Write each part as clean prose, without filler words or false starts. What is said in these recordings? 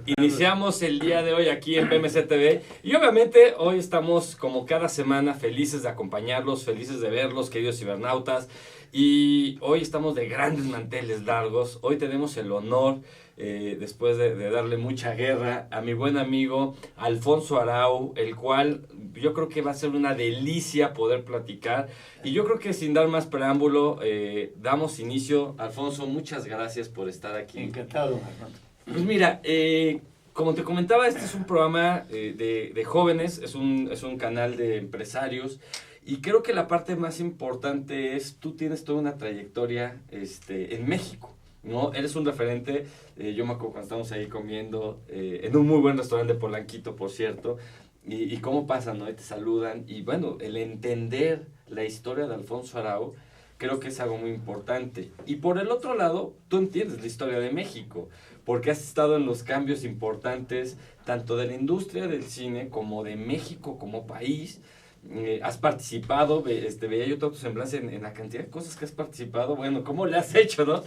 Iniciamos el día de hoy aquí en BMC TV y obviamente hoy estamos como cada semana felices de acompañarlos, felices de verlos, queridos cibernautas, y hoy estamos de grandes manteles largos. Hoy tenemos el honor, después de darle mucha guerra, a mi buen amigo Alfonso Arau, el cual yo creo que va a ser una delicia poder platicar. Y yo creo que sin dar más preámbulo, damos inicio. Alfonso, muchas gracias por estar aquí. Encantado, Armando. Pues mira, como te comentaba, este es un programa de jóvenes, es un canal de empresarios, y creo que la parte más importante es, tú tienes toda una trayectoria en México, ¿no? Eres un referente. Yo me acuerdo cuando estábamos ahí comiendo, en un muy buen restaurante de Polanquito, por cierto, y cómo pasan, ¿no? Y te saludan, y bueno, el entender la historia de Alfonso Arau, creo que es algo muy importante. Y por el otro lado, tú entiendes la historia de México, porque has estado en los cambios importantes, tanto de la industria del cine como de México como país. Has participado, veía yo toda tu semblanza en la cantidad de cosas que has participado. Bueno, ¿cómo le has hecho, no?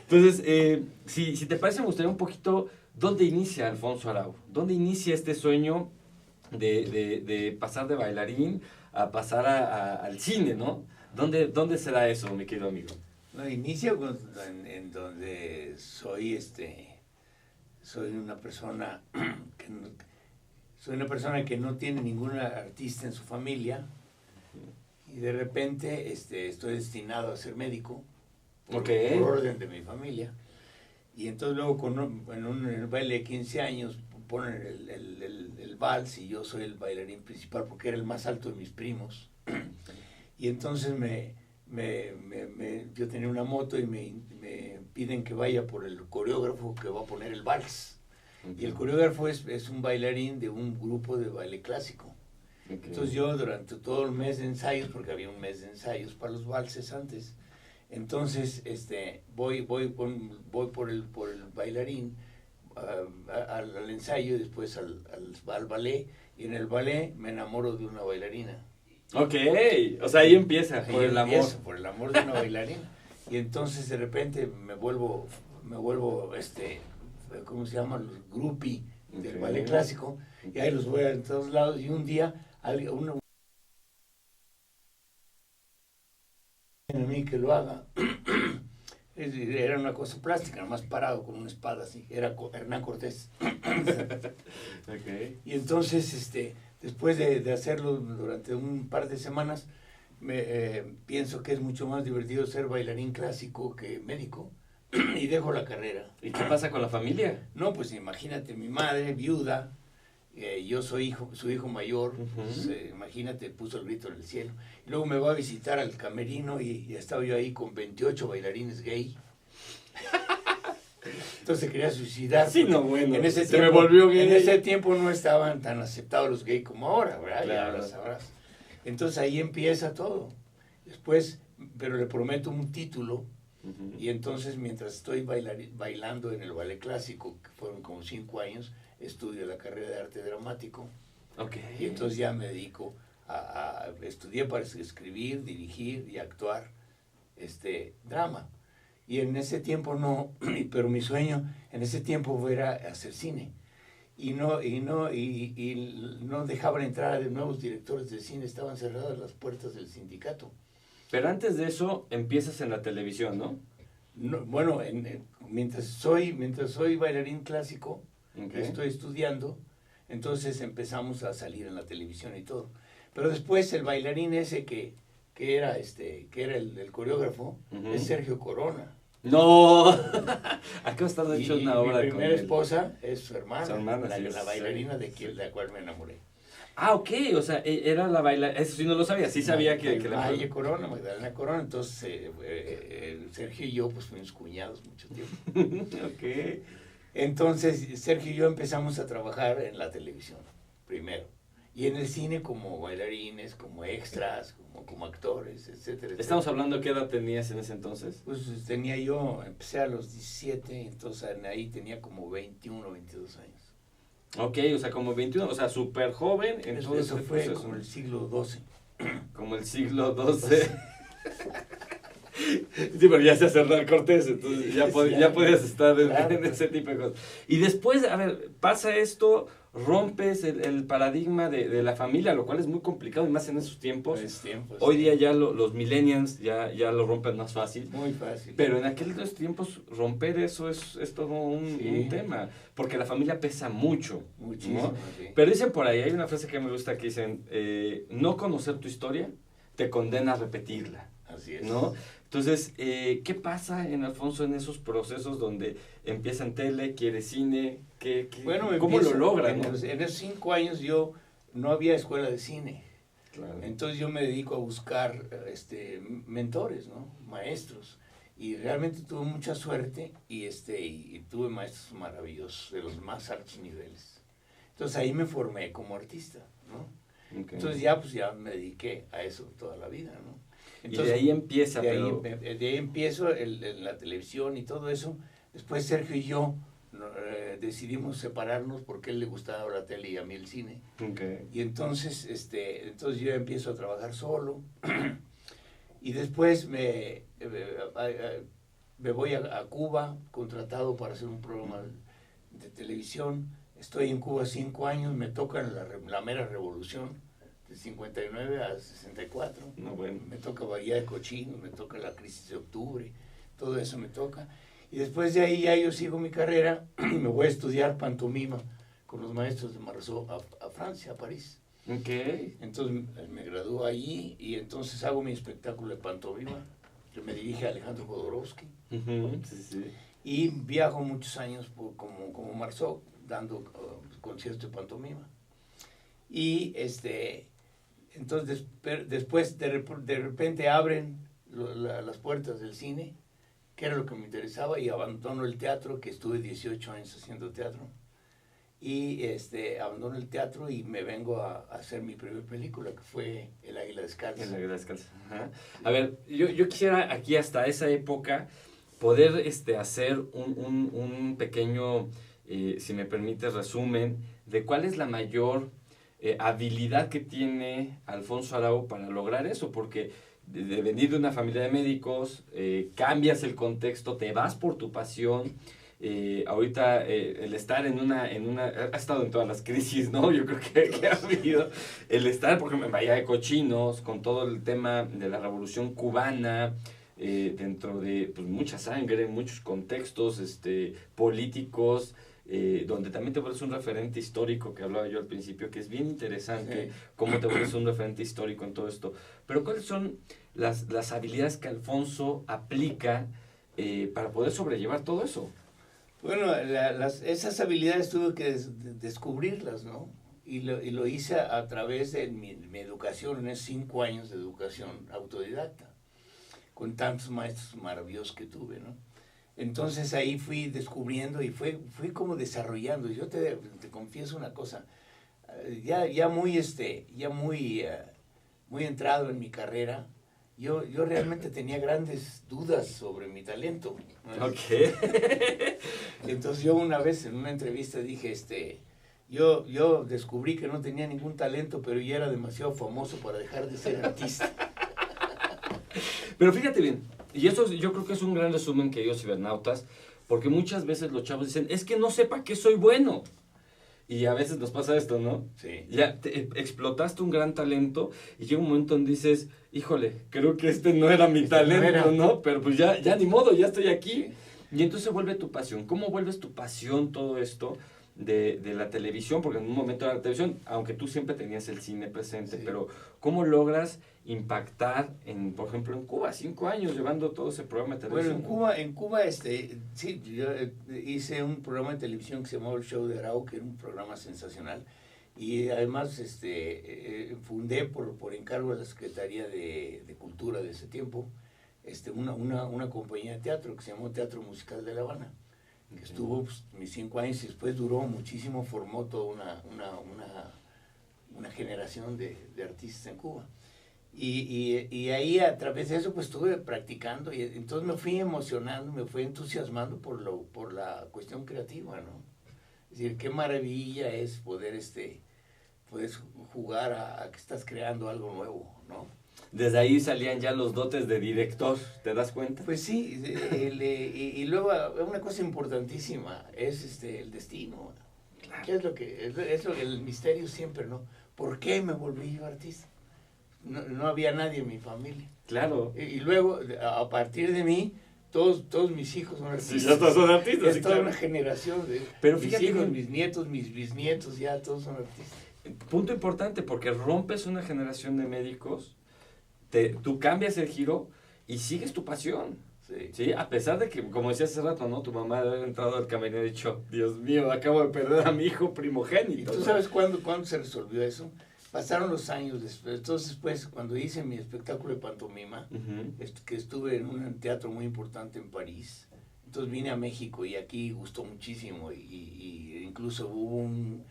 Entonces, si te parece, me gustaría un poquito, ¿dónde inicia Alfonso Arau? ¿Dónde inicia este sueño de pasar de bailarín a pasar al cine, ¿no? ¿Dónde se da eso, mi querido amigo? No, inicia en donde soy una persona que no tiene ningún artista en su familia, y de repente estoy destinado a ser médico por orden de mi familia. Y entonces luego en el baile de 15 años ponen el vals, y yo soy el bailarín principal porque era el más alto de mis primos. Y entonces yo tenía una moto y me piden que vaya por el coreógrafo que va a poner el vals. Y el coreógrafo es un bailarín de un grupo de baile clásico. Entonces yo durante todo el mes de ensayos, porque había un mes de ensayos para los valses antes, entonces voy por el bailarín al ensayo, y después al ballet, y en el ballet me enamoro de una bailarina. Ok, o sea, ahí empieza, por el amor. Por el amor de una bailarina. Y entonces de repente me vuelvo ¿cómo se llama? Los groupie del ballet clásico, y ahí los voy a todos lados, y un día a mí que lo haga. Era una cosa plástica, nomás parado con una espada así, era Hernán Cortés. Okay. Y entonces, después de hacerlo durante un par de semanas, pienso que es mucho más divertido ser bailarín clásico que médico, y dejo la carrera. ¿Y qué pasa con la familia? No, pues imagínate, mi madre, viuda, yo soy su hijo mayor, pues, imagínate, puso el grito en el cielo. Y luego me va a visitar al camerino, y estaba yo ahí con 28 bailarines gay. Entonces quería suicidar. Sí, no, bueno, en ese se tiempo, me volvió gay. En ese tiempo no estaban tan aceptados los gays como ahora, ¿verdad? Claro. Ya ahora sabrás. Entonces ahí empieza todo. Después, pero le prometo un título. Y entonces, mientras estoy bailando en el ballet clásico, que fueron como 5 años, estudio la carrera de arte dramático. Okay. Y entonces ya me dedico estudié para escribir, dirigir y actuar drama. Y en ese tiempo pero mi sueño en ese tiempo era hacer cine. Y no dejaban entrar de nuevos directores de cine, estaban cerradas las puertas del sindicato. Pero antes de eso, empiezas en la televisión, ¿no? No, bueno, mientras soy bailarín clásico, Okay. Estoy estudiando, entonces empezamos a salir en la televisión y todo. Pero después el bailarín ese que era el coreógrafo, es Sergio Corona. ¡No! Acabo de estar de hecho una obra con él. Mi primera esposa es su hermana, sí, la bailarina de la cual me enamoré. Ah, ok, o sea, era la bailarina, eso sí no lo sabía, sí sabía que la... Magdalena Corona, entonces Sergio y yo pues fuimos cuñados mucho tiempo. Ok. Entonces Sergio y yo empezamos a trabajar en la televisión, primero, y en el cine como bailarines, como extras, como actores, etcétera. ¿Estamos hablando qué edad tenías en ese entonces? Pues empecé a los 17, entonces ahí tenía como 21, 22 años. Ok, o sea, como 21, o sea, súper joven. Entonces, eso fue como el siglo XII. Como el siglo XII. Sí, pero ya se hace Hernán Cortés, entonces ya podías estar claro, en ese tipo de cosas. Y después, a ver, pasa esto, rompes el paradigma de la familia, lo cual es muy complicado, y más en esos tiempos. Hoy día ya los millennials ya lo rompen más fácil. Muy fácil. Pero en aquellos tiempos romper eso es todo un tema, porque la familia pesa mucho. Muchísimo, ¿no? sí. Pero dicen por ahí, hay una frase que me gusta que dicen, no conocer tu historia te condena a repetirla. Así es. ¿No? Entonces, ¿qué pasa en Alfonso en esos procesos donde empieza en tele, quiere cine? Bueno, ¿Cómo lo logra? En, ¿no? en esos 5 años yo no había escuela de cine. Claro. Entonces yo me dedico a buscar mentores, ¿no? Maestros. Y realmente tuve mucha suerte y tuve maestros maravillosos de los más altos niveles. Entonces ahí me formé como artista, ¿no? Okay. Entonces ya me dediqué a eso toda la vida, ¿no? Entonces, y de ahí empieza, de ahí empiezo la televisión y todo eso. Después Sergio y yo decidimos separarnos porque a él le gustaba la tele y a mí el cine. Okay. Y entonces yo empiezo a trabajar solo. Y después me voy a Cuba, contratado para hacer un programa de televisión. Estoy en Cuba 5 años, me toca la mera revolución, de 59 a 64. No, bueno. Me toca Bahía de Cochinos, me toca la crisis de octubre, todo eso me toca. Y después de ahí ya yo sigo mi carrera y me voy a estudiar pantomima con los maestros de Marceau a Francia, a París. Okay. Entonces me gradúo allí y entonces hago mi espectáculo de pantomima, que me dirige Alejandro Jodorowsky. Sí. Y viajo muchos años como Marceau, dando conciertos de pantomima. Y entonces después de repente abren las puertas del cine, que era lo que me interesaba, y abandono el teatro, que estuve 18 años haciendo teatro. Y abandono el teatro y me vengo a hacer mi primera película, que fue El Águila Descalza. El Águila Descalza. Ajá. A ver, yo quisiera aquí hasta esa época poder hacer un pequeño, si me permite, resumen de cuál es la mayor habilidad que tiene Alfonso Arau para lograr eso, porque de venir de una familia de médicos, cambias el contexto, te vas por tu pasión. Ahorita el estar en una ha estado en todas las crisis, ¿no? Yo creo que ha habido el estar, por ejemplo, en Bahía de Cochinos, con todo el tema de la revolución cubana, dentro de pues, mucha sangre, muchos contextos políticos, donde también te vuelves un referente histórico, que hablaba yo al principio, que es bien interesante, sí, cómo te vuelves un referente histórico en todo esto. Pero ¿cuáles son las habilidades que Alfonso aplica para poder sobrellevar todo eso? Bueno, esas habilidades tuve que descubrirlas, ¿no? Y lo hice a través de mi educación, en esos 5 años de educación autodidacta, con tantos maestros maravillosos que tuve, ¿no? Entonces ahí fui descubriendo y fui como desarrollando. Yo te confieso una cosa, ya muy entrado en mi carrera, yo realmente tenía grandes dudas sobre mi talento, ¿no? Okay. Entonces yo una vez en una entrevista dije, yo descubrí que no tenía ningún talento, pero ya era demasiado famoso para dejar de ser artista. Pero fíjate bien, y eso yo creo que es un gran resumen, queridos cibernautas, porque muchas veces los chavos dicen, es que no sé para qué soy bueno. Y a veces nos pasa esto, ¿no? Sí. Ya explotaste un gran talento y llega un momento donde dices, híjole, creo que no era mi talento, ¿no? Pero pues ya ni modo, ya estoy aquí. Sí. Y entonces vuelve tu pasión. ¿Cómo vuelves tu pasión todo esto de la televisión? Porque en un momento era la televisión, aunque tú siempre tenías el cine presente, sí, pero ¿cómo logras impactar, por ejemplo, en Cuba, 5 años llevando todo ese programa de televisión? Bueno, en Cuba sí, yo hice un programa de televisión que se llamaba El Show de Arau, que era un programa sensacional. Y además fundé por encargo de la Secretaría de Cultura de ese tiempo una compañía de teatro que se llamó Teatro Musical de La Habana, que estuvo mis 5 años y después duró muchísimo, formó toda una generación de artistas en Cuba. Y ahí a través de eso pues estuve practicando y entonces me fui emocionando, me fui entusiasmando por la cuestión creativa, ¿no? Es decir, qué maravilla es poder jugar a que estás creando algo nuevo, ¿no? Desde ahí salían ya los dotes de director, ¿te das cuenta? Pues sí, y luego una cosa importantísima es el destino. Claro. ¿Qué es lo que el misterio siempre, ¿no? ¿Por qué me volví yo artista? No había nadie en mi familia. Claro. Y luego, a partir de mí, todos mis hijos son artistas. Sí, ya todos son artistas. Es sí, toda claro. una generación de Pero mis fíjate hijos, que- mis nietos, mis bisnietos, ya todos son artistas. Punto importante, porque rompes una generación de médicos, tú cambias el giro y sigues tu pasión. Sí. Sí, a pesar de que, como decía hace rato, ¿no? Tu mamá había entrado al camerino y ha dicho, Dios mío, acabo de perder a mi hijo ¿Y primogénito. tú ¿no? sabes cuándo se resolvió eso? Pasaron los años después. Entonces, pues, cuando hice mi espectáculo de pantomima, Ujú. que estuve en un teatro muy importante en París, entonces vine a México y aquí gustó muchísimo y incluso hubo un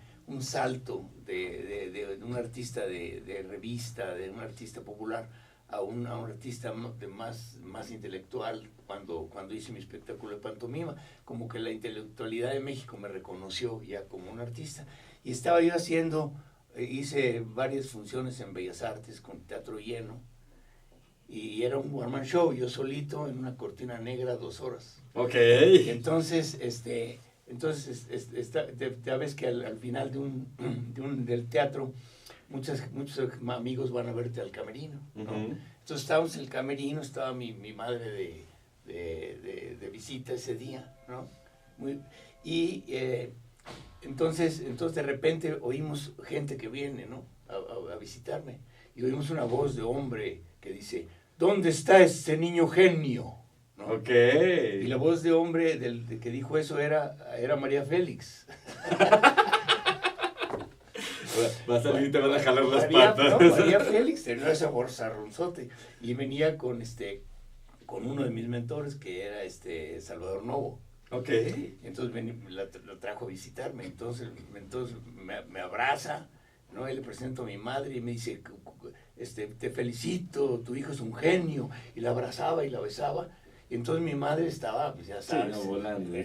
salto de un artista de revista, de un artista popular a un artista más intelectual cuando hice mi espectáculo de pantomima, como que la intelectualidad de México me reconoció ya como un artista y estaba yo hice varias funciones en Bellas Artes con teatro lleno y era un one man show, yo solito en una cortina negra 2 horas. Ok. Entonces, ya ves que al final del teatro muchos amigos van a verte al camerino, ¿no? Ujú. Entonces estábamos en el camerino, estaba mi madre de visita ese día, ¿no? Entonces de repente oímos gente que viene, ¿no? A visitarme y oímos una voz de hombre que dice, ¿dónde está ese niño genio? ¿No? Ok. Y la voz de hombre de que dijo eso era María Félix. Va a salir y te van a jalar las María, patas. no, María Félix tenía ese borzarronzote y venía con uno de mis mentores que era Salvador Novo. Ok. Entonces lo trajo a visitarme, entonces me abraza, ¿no? Y le presento a mi madre y me dice, te felicito, tu hijo es un genio, y la abrazaba y la besaba, y entonces mi madre estaba, pues ya sabes, Sí, no, volando.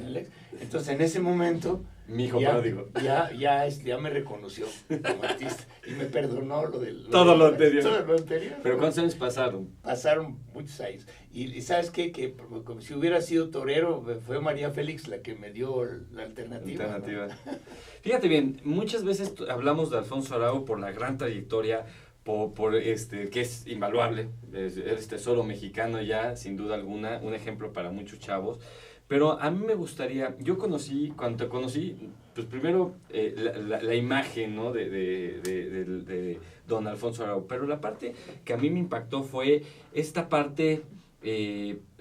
entonces en ese momento Mi hijo ya, pródigo. ya me reconoció como artista y me perdonó Todo lo anterior. Todo lo anterior. Pero ¿cuántos años pasaron? Pasaron muchos años. Y ¿sabes qué? Que como si hubiera sido torero, fue María Félix la que me dio la alternativa. ¿No? Fíjate bien, muchas veces hablamos de Alfonso Arau por la gran trayectoria, que es invaluable, es tesoro mexicano ya, sin duda alguna, un ejemplo para muchos chavos. Pero a mí me gustaría, cuando te conocí, pues primero la imagen, ¿no? de don Alfonso Arau, pero la parte que a mí me impactó fue esta parte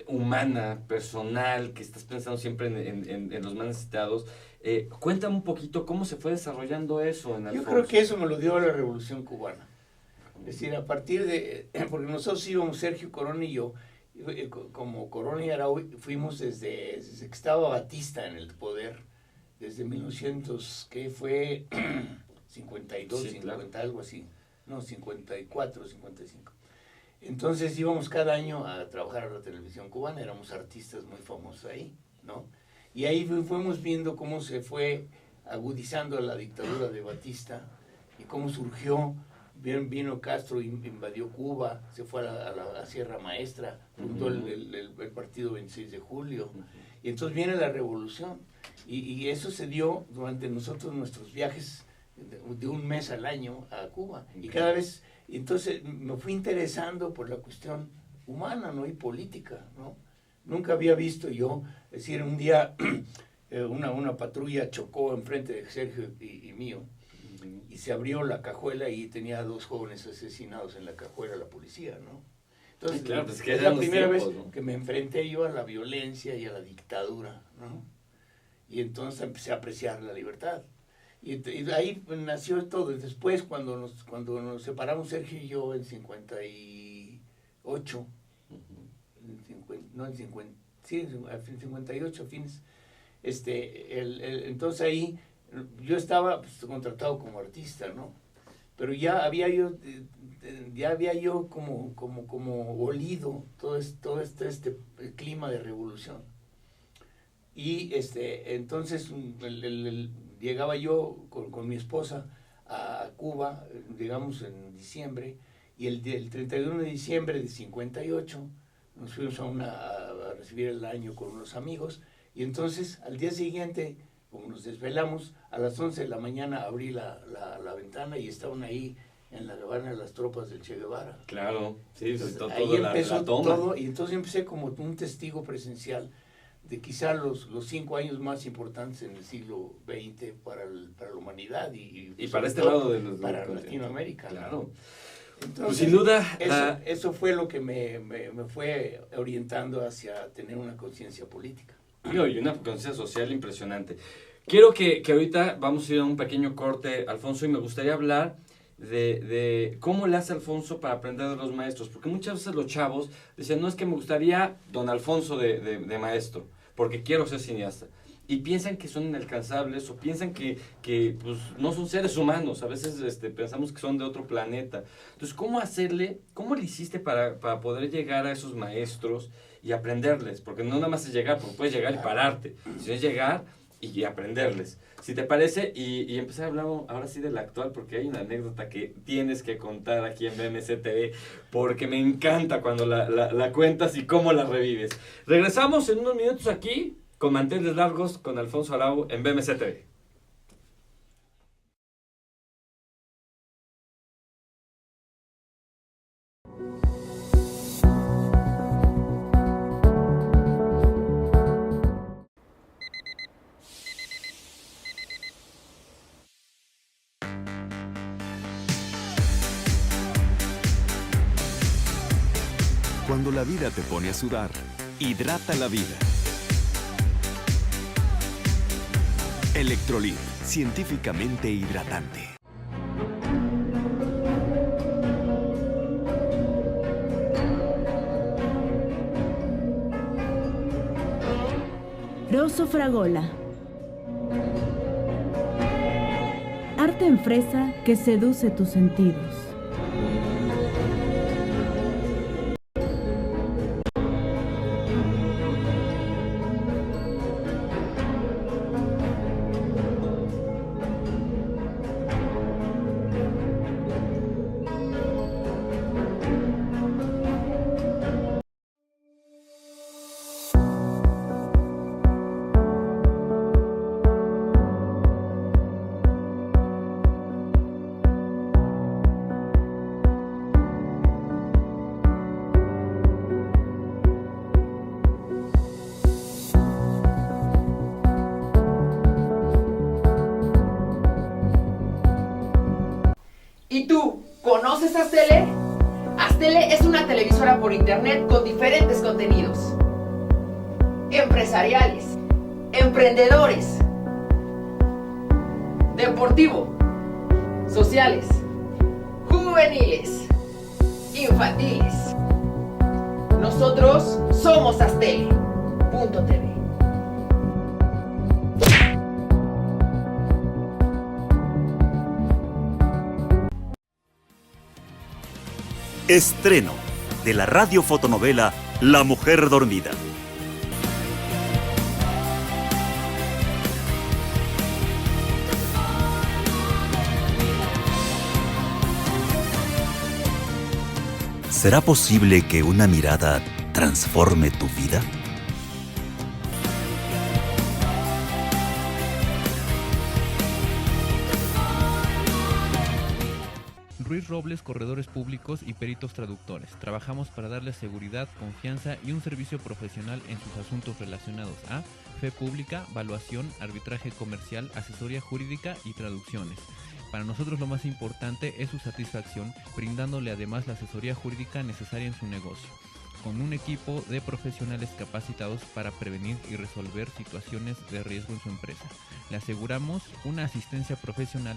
humana, personal, que estás pensando siempre en los más necesitados. Cuéntame un poquito cómo se fue desarrollando eso en Alfonso. Yo creo que eso me lo dio la Revolución Cubana. Es decir, a partir porque nosotros íbamos, Sergio Corona y yo, como Corona y Arau, fuimos desde que estaba Batista en el poder, desde 1900, que fue 52, Sí, 50, claro. algo así, no, 54, 55. Entonces íbamos cada año a trabajar a la televisión cubana, éramos artistas muy famosos ahí, ¿no? Y ahí fuimos viendo cómo se fue agudizando la dictadura de Batista y cómo surgió. Vino Castro, invadió Cuba, se fue a la Sierra Maestra, fundó el partido 26 de julio, y entonces viene la revolución, y eso se dio durante nuestros viajes de un mes al año a Cuba, y cada vez, entonces me fui interesando por la cuestión humana, ¿no? Y política, ¿no? Nunca había visto yo, es decir, un día una patrulla chocó enfrente de Sergio y mío, y se abrió la cajuela y tenía 2 jóvenes asesinados en la cajuela la policía, ¿no? Entonces, Sí, claro, pues que es eran la los primera tiempos, vez ¿no? que me enfrenté yo a la violencia y a la dictadura, ¿no? Y entonces empecé a apreciar la libertad. Y de ahí nació todo. Y después, cuando nos separamos Sergio y yo en 58, en 58 fines, entonces ahí yo estaba pues, contratado como artista, ¿no? Pero ya había yo como olido todo este clima de revolución. Y entonces llegaba yo con mi esposa a Cuba, digamos en diciembre, Y el 31 de diciembre de 58 nos fuimos a recibir el año con unos amigos. Y entonces al día siguiente, como nos desvelamos, a las 11 de la mañana abrí la ventana y estaban ahí en la Habana las tropas del Che Guevara. Claro, sí, Entonces, todo ahí empezó la toma. todo, y entonces empecé como un testigo presencial de quizá los 5 años más importantes en el siglo XX para la humanidad y para este lado de para Latinoamérica. Claro. Entonces, pues sin duda eso fue lo que me fue orientando hacia tener una conciencia política. Y una conciencia social impresionante. Quiero que ahorita vamos a ir a un pequeño corte, Alfonso, y me gustaría hablar de cómo le hace Alfonso para aprender de los maestros, porque muchas veces los chavos dicen, no, es que me gustaría don Alfonso de maestro, porque quiero ser cineasta, y piensan que son inalcanzables, o piensan que pues, no son seres humanos, a veces pensamos que son de otro planeta. Entonces, ¿cómo le hiciste para poder llegar a esos maestros y aprenderles? Porque no nada más es llegar, porque puedes llegar y pararte, sino es llegar y aprenderles. Si te parece, y empezar a hablar ahora sí del actual, porque hay una anécdota que tienes que contar aquí en BMC TV, porque me encanta cuando la cuentas y cómo la revives. Regresamos en unos minutos aquí, con Manteles Largos, con Alfonso Arau en BMC TV. Cuando la vida te pone a sudar, hidrata la vida. Electrolit, científicamente hidratante. Rosso Fragola. Arte en fresa que seduce tus sentidos. ¿Y tú, conoces Astele? Astele es una televisora por internet con diferentes contenidos. Empresariales, emprendedores, deportivo, sociales, juveniles, infantiles. Nosotros somos Astele.tv. Estreno de la radiofotonovela La Mujer Dormida. ¿Será posible que una mirada transforme tu vida? Ruiz Robles, corredores públicos y peritos traductores. Trabajamos para darles seguridad, confianza y un servicio profesional en sus asuntos relacionados a fe pública, valuación, arbitraje comercial, asesoría jurídica y traducciones. Para nosotros lo más importante es su satisfacción, brindándole además la asesoría jurídica necesaria en su negocio, con un equipo de profesionales capacitados para prevenir y resolver situaciones de riesgo en su empresa. Le aseguramos una asistencia profesional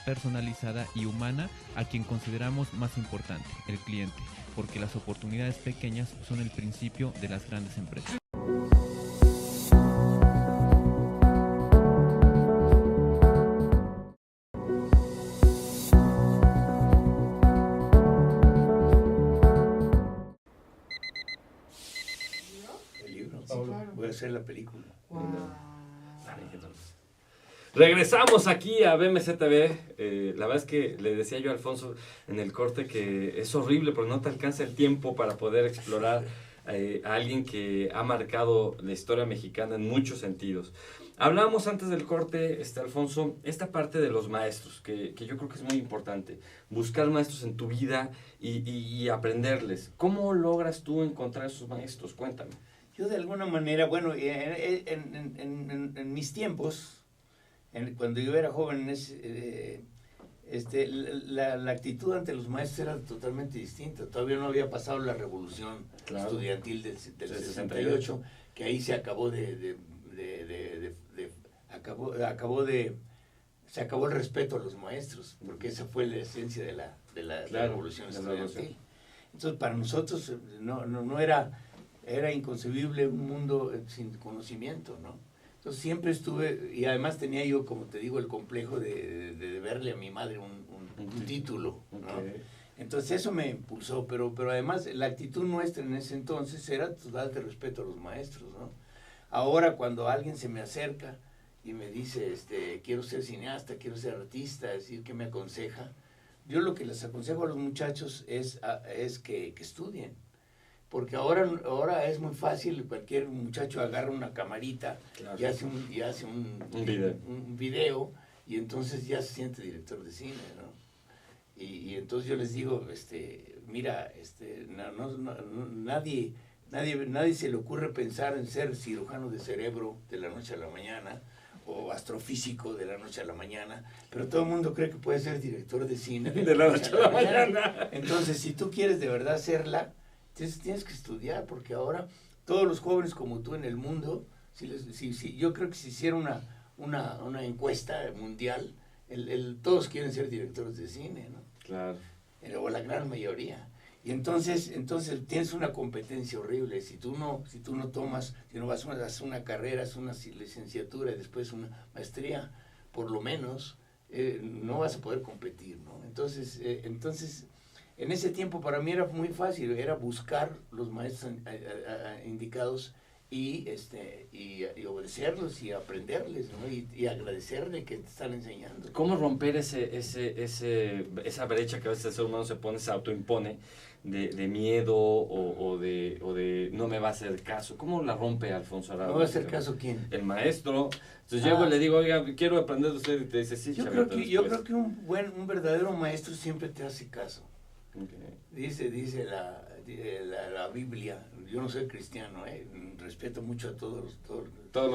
personalizada y humana a quien consideramos más importante, el cliente, porque las oportunidades pequeñas son el principio de las grandes empresas. El libro. Voy a hacer la película. Wow. Regresamos aquí a BMCTV. La verdad es que le decía yo a Alfonso en el corte que es horrible porque no te alcanza el tiempo para poder explorar a alguien que ha marcado la historia mexicana en muchos sentidos. Hablábamos antes del corte, Alfonso, esta parte de los maestros, que yo creo que es muy importante. Buscar maestros en tu vida y aprenderles. ¿Cómo logras tú encontrar esos maestros? Cuéntame. Yo de alguna manera, bueno, en mis tiempos, cuando yo era joven, la actitud ante los maestros era totalmente distinta. Todavía no había pasado la revolución estudiantil del 68, que ahí se acabó se acabó el respeto a los maestros, porque esa fue la esencia de la revolución estudiantil. Entonces, para nosotros no era inconcebible un mundo sin conocimiento, ¿no? Entonces siempre estuve, y además tenía yo, como te digo, el complejo de verle a mi madre un título, ¿no? Okay. Entonces eso me impulsó, pero además la actitud nuestra en ese entonces era darte respeto a los maestros, ¿no? Ahora cuando alguien se me acerca y me dice, quiero ser cineasta, quiero ser artista, es decir, ¿qué me aconseja? Yo lo que les aconsejo a los muchachos es que estudien. Porque ahora es muy fácil, cualquier muchacho agarra una camarita y hace un video y entonces ya se siente director de cine, ¿no? Y entonces yo les digo, mira, nadie se le ocurre pensar en ser cirujano de cerebro de la noche a la mañana o astrofísico de la noche a la mañana, pero todo el mundo cree que puede ser director de cine de la noche a la mañana. Entonces, si tú quieres de verdad serla, entonces tienes que estudiar, porque ahora todos los jóvenes como tú en el mundo, yo creo que si hiciera una encuesta mundial, todos quieren ser directores de cine, ¿no? Claro. O la gran mayoría. Y entonces tienes una competencia horrible. Si tú no tomas, si no vas a hacer una carrera, hacer una licenciatura y después una maestría, por lo menos, no vas a poder competir, ¿no? Entonces, en ese tiempo para mí era muy fácil, era buscar los maestros indicados y obedecerlos y aprenderles, ¿no? Y agradecerle que te están enseñando. ¿Cómo romper esa brecha que a veces el ser humano se autoimpone de miedo o de no me va a hacer caso? ¿Cómo la rompe Alfonso Arau? ¿No va a hacer caso quién? El maestro. Entonces llego y le digo, oiga, quiero aprender de usted, y te dice, sí, yo creo que un verdadero maestro siempre te hace caso. Okay. Dice la Biblia, yo no soy cristiano, respeto mucho a todos los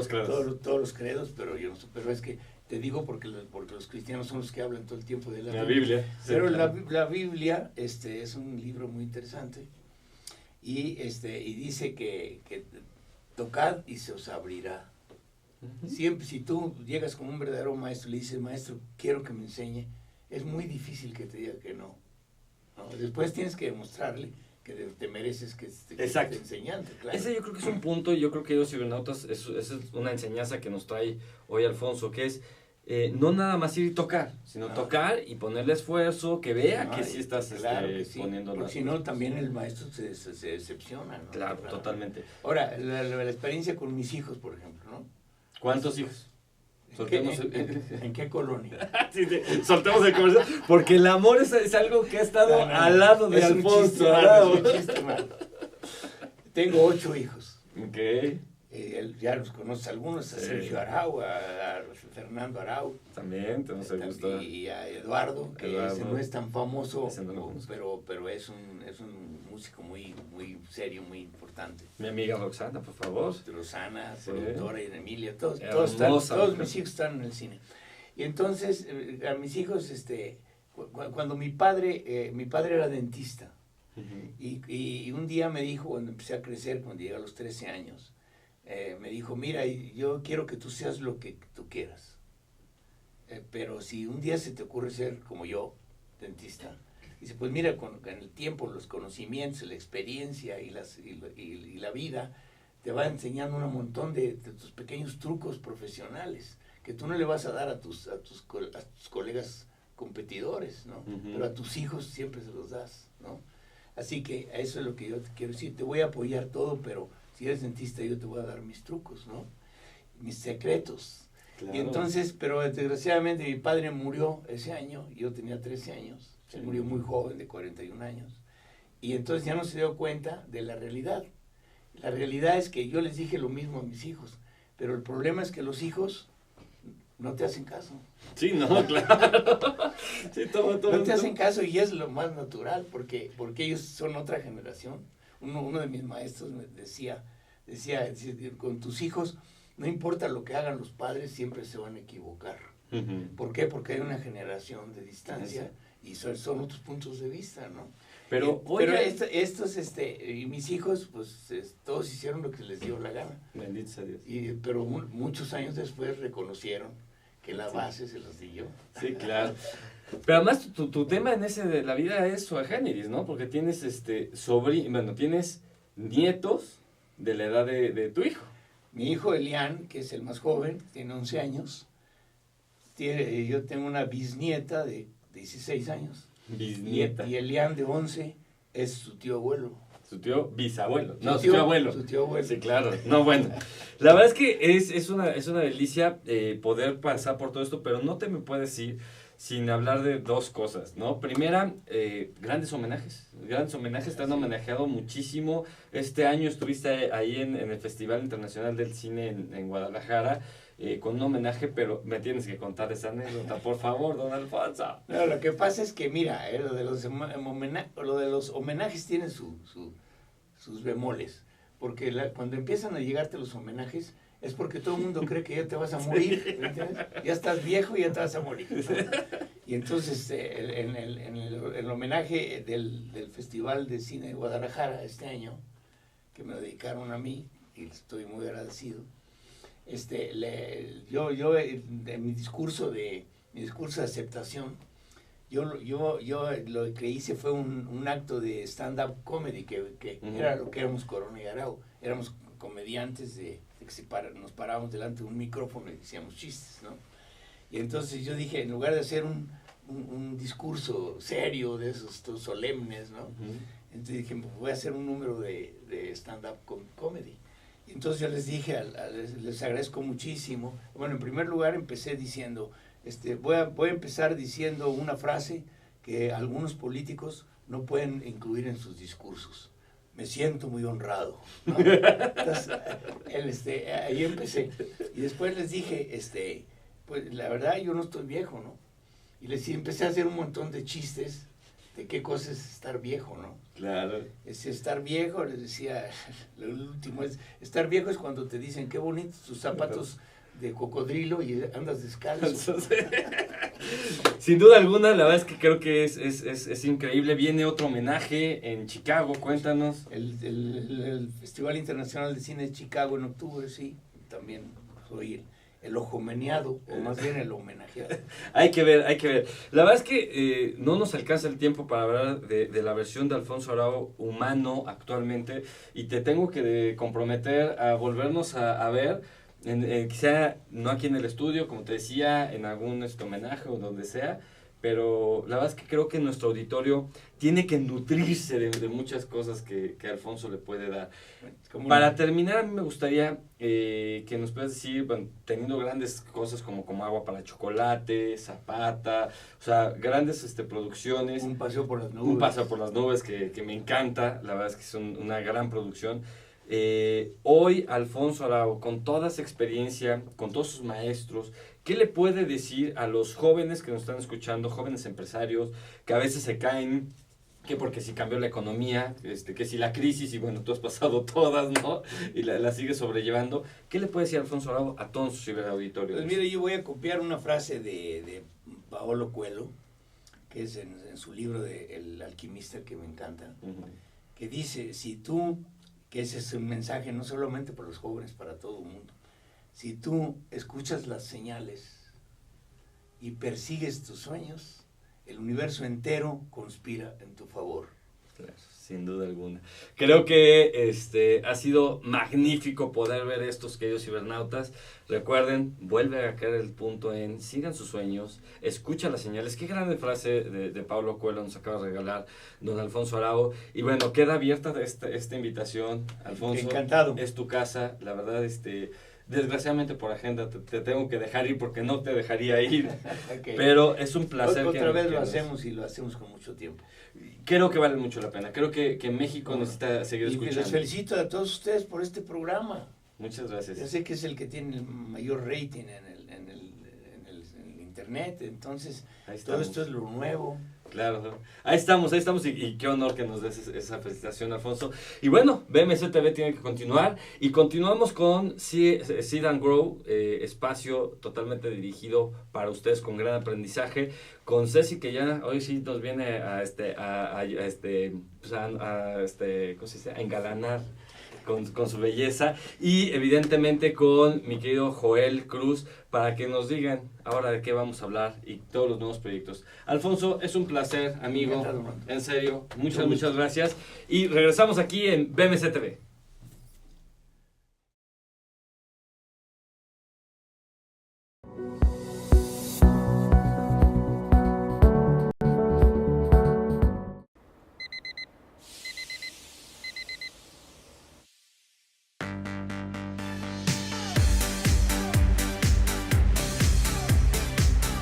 credos. Todos los credos, pero yo no soy, pero es que te digo porque los cristianos son los que hablan todo el tiempo de la Biblia. Pero sí, la Biblia es un libro muy interesante y dice que tocad y se os abrirá. Uh-huh. Siempre, si tú llegas como un verdadero maestro y le dices, maestro, quiero que me enseñe, es muy difícil que te diga que no. ¿No? Después tienes que demostrarle que te mereces que esté enseñando. Claro. Ese yo creo que es un punto, yo creo que los cibernautas, esa es una enseñanza que nos trae hoy Alfonso, que es no nada más ir y tocar, sino tocar y ponerle esfuerzo, que vea que sí estás poniendo porque si no también el maestro se decepciona, ¿no? Claro, totalmente. Ahora, la experiencia con mis hijos, por ejemplo, ¿no? ¿Cuántos hijos? ¿En qué colonia? Sí, soltemos el comercial, porque el amor es algo que ha estado al lado de Alfonso. Tengo 8 hijos. Okay. Ya los conoces algunos, a Sergio Arau, a Fernando Arau. También, te nos gusta. Y a Eduardo, que ese no es tan famoso, pero es un músico muy, muy serio, muy importante. Mi amiga Roxana, por favor. Roxana, productora, y Emilia, todos mis hijos están en el cine. Y entonces, a mis hijos, cuando mi padre era dentista, uh-huh. y un día me dijo, cuando empecé a crecer, cuando llegué a los 13 años, me dijo, mira, yo quiero que tú seas lo que tú quieras, pero si un día se te ocurre ser como yo, dentista, dice, pues mira, con el tiempo, los conocimientos, la experiencia y la vida, te va enseñando un montón de tus pequeños trucos profesionales, que tú no le vas a dar a tus colegas competidores, ¿no? Uh-huh. Pero a tus hijos siempre se los das, ¿no? Así que eso es lo que yo te quiero decir, te voy a apoyar todo, pero si eres dentista yo te voy a dar mis trucos, ¿no? Mis secretos. Claro. Y entonces, pero desgraciadamente mi padre murió ese año, yo tenía 13 años, Sí. él murió muy joven, de 41 años, y entonces ya no se dio cuenta de la realidad. La realidad es que yo les dije lo mismo a mis hijos, pero el problema es que los hijos no te hacen caso. Sí, no, claro. Sí, No te hacen caso y es lo más natural, porque ellos son otra generación. Uno de mis maestros me decía, con tus hijos, no importa lo que hagan los padres, siempre se van a equivocar. Ujú. ¿Por qué? Porque hay una generación de distancia y son otros puntos de vista, ¿no? Pero, Pero oye, estos, y mis hijos, pues todos hicieron lo que les dio la gana. bendito sea Dios. Pero muchos años después reconocieron que la Sí. base se los di yo. Sí, claro. Pero además tu tema en ese de la vida es sui generis, ¿no? Porque tienes tienes nietos de la edad de tu hijo. Mi hijo Elian, que es el más joven, tiene 11 años. Yo tengo una bisnieta de 16 años. Bisnieta. Y Elian de 11 es su tío abuelo. Su tío bisabuelo. Su No, su tío- tío abuelo. su tío abuelo. Sí, claro. No, bueno. La verdad es que es una delicia poder pasar por todo esto, pero no te me puedes ir sin hablar de dos cosas, ¿no? Primera, grandes homenajes. Grandes homenajes, te han homenajeado muchísimo. Este año estuviste ahí en el Festival Internacional del Cine en Guadalajara con un homenaje, pero me tienes que contar esa anécdota, por favor, don Alfonso. No, lo que pasa es que, mira, lo de los homenajes tiene sus bemoles. Porque cuando empiezan a llegarte los homenajes, es porque todo el mundo cree que ya te vas a morir, ¿me entiendes? Ya estás viejo y ya te vas a morir, ¿no? Y entonces, en el homenaje del Festival de Cine de Guadalajara este año, que me lo dedicaron a mí, y estoy muy agradecido, yo en mi discurso de aceptación, yo lo que hice fue un acto de stand-up comedy, que Ujú. era lo que éramos Corona y Arau. Éramos comediantes de que nos parábamos delante de un micrófono y decíamos chistes, ¿no? Y entonces yo dije, en lugar de hacer un discurso serio de esos solemnes, ¿no? Entonces dije, voy a hacer un número de stand-up comedy. Y entonces yo les dije, les agradezco muchísimo. Bueno, en primer lugar empecé diciendo, voy a empezar diciendo una frase que algunos políticos no pueden incluir en sus discursos. Me siento muy honrado, ¿no? Entonces, ahí empecé. Y después les dije, pues la verdad yo no estoy viejo, ¿no? Y empecé a hacer un montón de chistes de qué cosa es estar viejo, ¿no? Claro. Estar viejo, les decía, lo último es, estar viejo es cuando te dicen, qué bonitos tus zapatos de cocodrilo y andas descalzo. Sin duda alguna, la verdad es que creo que es increíble. Viene otro homenaje en Chicago, cuéntanos. El Festival Internacional de Cine de Chicago en octubre, sí, también soy el ojomeneado, o más bien el homenajeado. Hay que ver. La verdad es que no nos alcanza el tiempo para hablar de la versión de Alfonso Arau humano actualmente, y te tengo que comprometer a volvernos a ver, quizá no aquí en el estudio, como te decía, en algún homenaje o donde sea, pero la verdad es que creo que nuestro auditorio tiene que nutrirse de muchas cosas que Alfonso le puede dar. Para terminar, a mí me gustaría que nos puedas decir, bueno, teniendo grandes cosas como Agua para Chocolate, Zapata, o sea, grandes producciones. Un paseo por las nubes. Un paseo por las nubes que me encanta, la verdad es que son una gran producción. Hoy, Alfonso Arau, con toda esa experiencia, con todos sus maestros, ¿qué le puede decir a los jóvenes que nos están escuchando, jóvenes empresarios, que a veces se caen, que porque si cambió la economía, que si la crisis, y bueno, tú has pasado todas, ¿no? Y la sigues sobrellevando. ¿Qué le puede decir Alfonso Arau a todos sus auditores? Pues mire, yo voy a copiar una frase de Paulo Coelho, que es en su libro de El alquimista, que me encanta, que dice, que ese es un mensaje no solamente para los jóvenes, para todo el mundo. Si tú escuchas las señales y persigues tus sueños, el universo entero conspira en tu favor. Claro, sin duda alguna. Creo que ha sido magnífico poder ver estos queridos cibernautas. Recuerden, vuelve a caer el punto en sigan sus sueños, escucha las señales. Qué grande frase de Paulo Coelho nos acaba de regalar don Alfonso Arau. Y bueno, queda abierta esta invitación, Alfonso. Encantado. Es tu casa, la verdad, Desgraciadamente por agenda te tengo que dejar ir porque no te dejaría ir, Okay. pero es un placer. Otra vez que lo nos- hacemos y lo hacemos con mucho tiempo. Creo que vale mucho la pena. Creo que México necesita seguir Y escuchando. les felicito a todos ustedes por este programa. Muchas gracias. Ya sé que es el que tiene el mayor rating en el internet, entonces Ahí todo estamos. esto es lo nuevo. Claro, ahí estamos y qué honor que nos des esa felicitación, Alfonso. Y bueno, BMC TV tiene que continuar y continuamos con Seed and Grow, espacio totalmente dirigido para ustedes con gran aprendizaje, con Ceci que ya hoy sí nos viene a ¿cómo se dice? A engalanar con su belleza y evidentemente con mi querido Joel Cruz para que nos digan ahora de qué vamos a hablar y todos los nuevos proyectos. Alfonso, es un placer, amigo, Encantado. en serio, muchas gracias y regresamos aquí en BMC TV.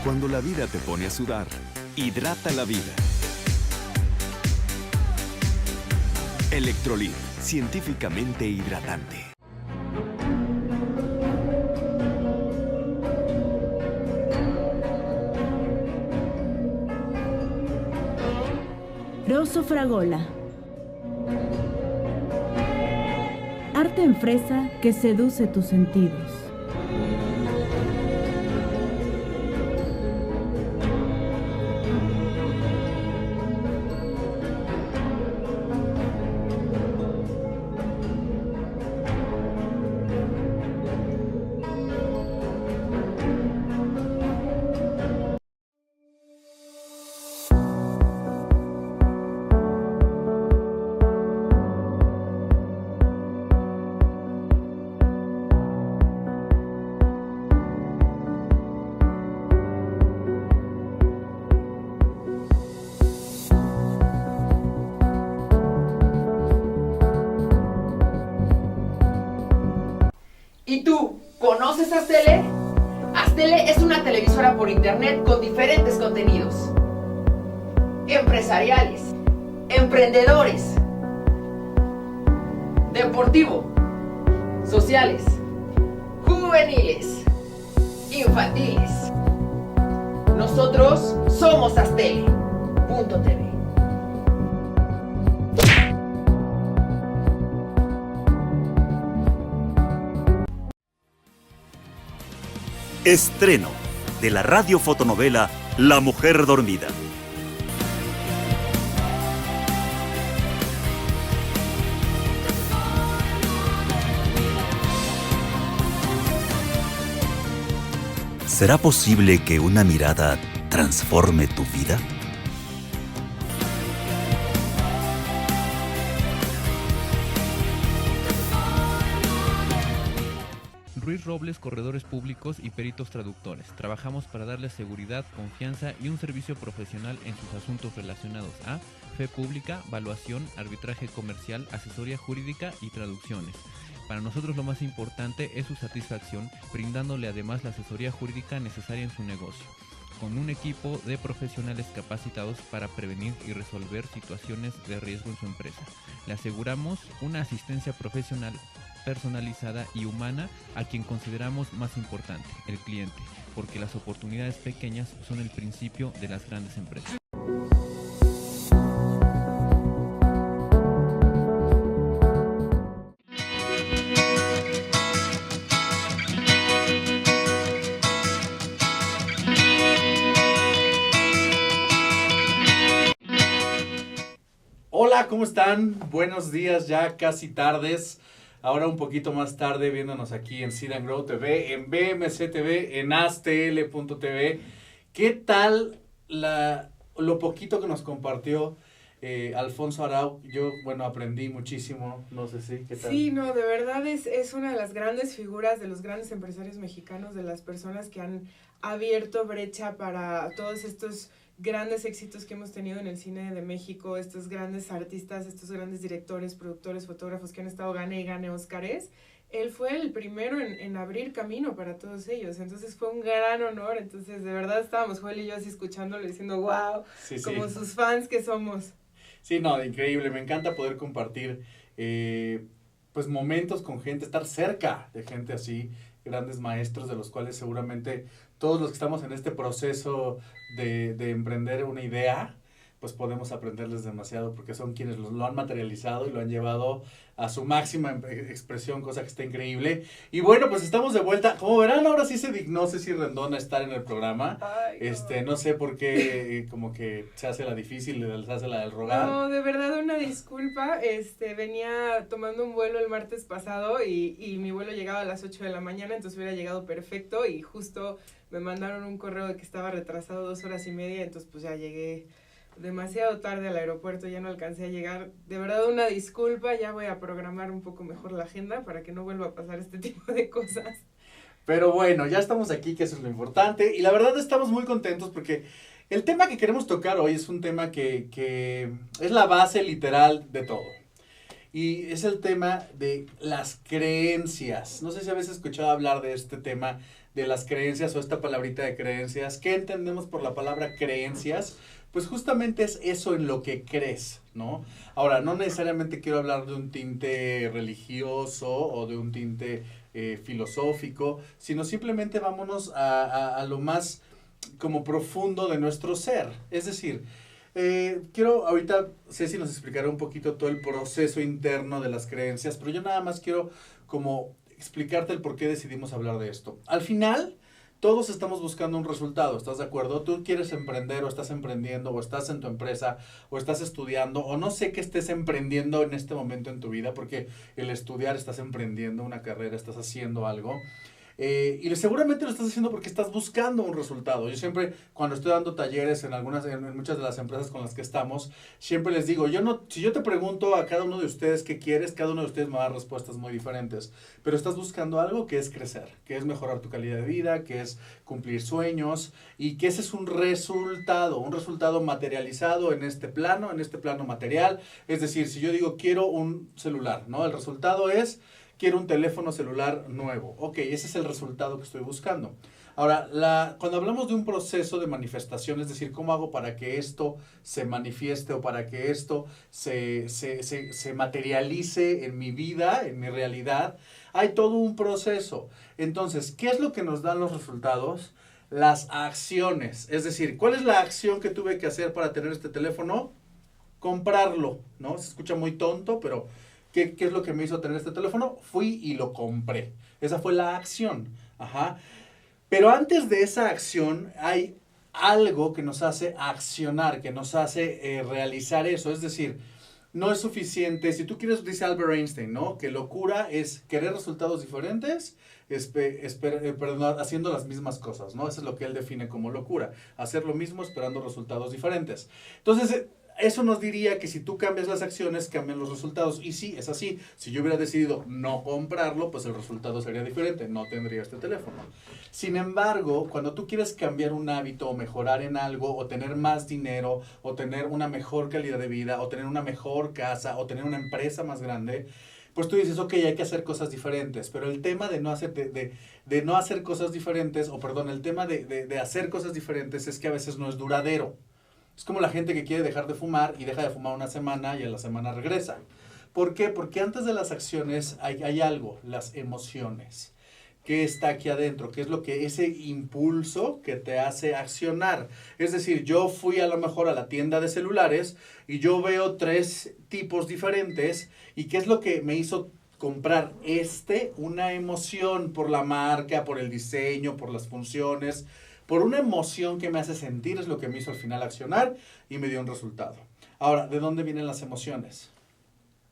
Cuando la vida te pone a sudar, hidrata la vida. Electrolit, científicamente hidratante. Rosso Fragola. Arte en fresa que seduce tus sentidos. ¿Y tú, conoces Aztele? Aztele es una televisora por internet con diferentes contenidos. Empresariales, emprendedores, deportivo, sociales, juveniles, infantiles. Nosotros somos Aztele.tv. Estreno de la radiofotonovela La Mujer Dormida. ¿Será posible que una mirada transforme tu vida? Ruiz Robles, corredores públicos y peritos traductores. Trabajamos para darles seguridad, confianza y un servicio profesional en sus asuntos relacionados a fe pública, valuación, arbitraje comercial, asesoría jurídica y traducciones. Para nosotros lo más importante es su satisfacción, brindándole además la asesoría jurídica necesaria en su negocio, con un equipo de profesionales capacitados para prevenir y resolver situaciones de riesgo en su empresa. Le aseguramos una asistencia profesional personalizada y humana a quien consideramos más importante, el cliente, porque las oportunidades pequeñas son el principio de las grandes empresas. Hola, ¿cómo están? Buenos días, ya casi tardes. Ahora un poquito más tarde viéndonos aquí en Seed and Grow TV, en BMC TV, en Aztele.tv. ¿Qué tal lo poquito que nos compartió Alfonso Arau? Yo, bueno, aprendí muchísimo, no sé si, ¿qué tal? Sí, no, de verdad es una de las grandes figuras de los grandes empresarios mexicanos, de las personas que han abierto brecha para todos estos grandes éxitos que hemos tenido en el cine de México, estos grandes artistas, estos grandes directores, productores, fotógrafos que han estado gane y gane Óscares. él fue el primero en abrir camino para todos ellos, entonces fue un gran honor, entonces de verdad estábamos Joel y yo así escuchándolo diciendo wow, como sus fans que somos. Sí, no, increíble, me encanta poder compartir pues momentos con gente, estar cerca de gente así, grandes maestros de los cuales seguramente todos los que estamos en este proceso de emprender una idea, pues podemos aprenderles demasiado porque son quienes lo han materializado y lo han llevado a su máxima expresión, cosa que está increíble. Y bueno, pues estamos de vuelta. Como verán, ahora sí se dignó Ceci Rendón a estar en el programa. Ay, no. No sé por qué como que se hace la difícil, se hace la del rogar. No, de verdad una disculpa, venía tomando un vuelo el martes pasado y mi vuelo llegaba a las 8 de la mañana, entonces hubiera llegado perfecto y justo me mandaron un correo de que estaba retrasado 2 horas y media, entonces pues ya llegué demasiado tarde al aeropuerto, ya no alcancé a llegar. De verdad una disculpa, ya voy a programar un poco mejor la agenda para que no vuelva a pasar este tipo de cosas. Pero bueno, ya estamos aquí, que eso es lo importante, y la verdad estamos muy contentos porque el tema que queremos tocar hoy es un tema que es la base literal de todo. Y es el tema de las creencias. No sé si habéis escuchado hablar de este tema de las creencias o esta palabrita de creencias. ¿Qué entendemos por la palabra creencias? Pues justamente es eso en lo que crees, ¿no? Ahora, no necesariamente quiero hablar de un tinte religioso o de un tinte filosófico, sino simplemente vámonos a lo más como profundo de nuestro ser. Es decir, quiero ahorita, Ceci nos explicará un poquito todo el proceso interno de las creencias, pero yo nada más quiero como explicarte el por qué decidimos hablar de esto. Al final, todos estamos buscando un resultado, ¿estás de acuerdo? Tú quieres emprender o estás emprendiendo o estás en tu empresa o estás estudiando o no sé qué estés emprendiendo en este momento en tu vida, porque el estudiar estás emprendiendo una carrera, estás haciendo algo. Y seguramente lo estás haciendo porque estás buscando un resultado. Yo siempre, cuando estoy dando talleres en muchas de las empresas con las que estamos, siempre les digo, si yo te pregunto a cada uno de ustedes qué quieres, cada uno de ustedes me va a dar respuestas muy diferentes. Pero estás buscando algo que es crecer, que es mejorar tu calidad de vida, que es cumplir sueños y que ese es un resultado materializado en este plano material. Es decir, si yo digo quiero un celular, ¿no? El resultado es quiero un teléfono celular nuevo. Ok, ese es el resultado que estoy buscando. Ahora, cuando hablamos de un proceso de manifestación, es decir, ¿cómo hago para que esto se manifieste o para que esto se materialice en mi vida, en mi realidad? Hay todo un proceso. Entonces, ¿qué es lo que nos dan los resultados? Las acciones. Es decir, ¿cuál es la acción que tuve que hacer para tener este teléfono? Comprarlo, ¿no? Se escucha muy tonto, pero ¿qué es lo que me hizo tener este teléfono? Fui y lo compré. Esa fue la acción. Ajá. Pero antes de esa acción hay algo que nos hace accionar, que nos hace realizar eso. Es decir, no es suficiente. Si tú quieres, dice Albert Einstein, ¿no? Que locura es querer resultados diferentes, haciendo las mismas cosas, ¿no? Eso es lo que él define como locura. Hacer lo mismo esperando resultados diferentes. Entonces, eso nos diría que si tú cambias las acciones, cambian los resultados. Y sí, es así. Si yo hubiera decidido no comprarlo, pues el resultado sería diferente. No tendría este teléfono. Sin embargo, cuando tú quieres cambiar un hábito o mejorar en algo, o tener más dinero, o tener una mejor calidad de vida, o tener una mejor casa, o tener una empresa más grande, pues tú dices, ok, hay que hacer cosas diferentes. Pero el tema de no hacer cosas diferentes, el tema de hacer cosas diferentes es que a veces no es duradero. Es como la gente que quiere dejar de fumar y deja de fumar una semana y a la semana regresa. ¿Por qué? Porque antes de las acciones hay algo, las emociones. ¿Qué está aquí adentro? ¿Qué es ese impulso que te hace accionar? Es decir, yo fui a lo mejor a la tienda de celulares y yo veo 3 tipos diferentes. ¿Y qué es lo que me hizo comprar una emoción por la marca, por el diseño, por las funciones? Por una emoción que me hace sentir es lo que me hizo al final accionar y me dio un resultado. Ahora, ¿de dónde vienen las emociones?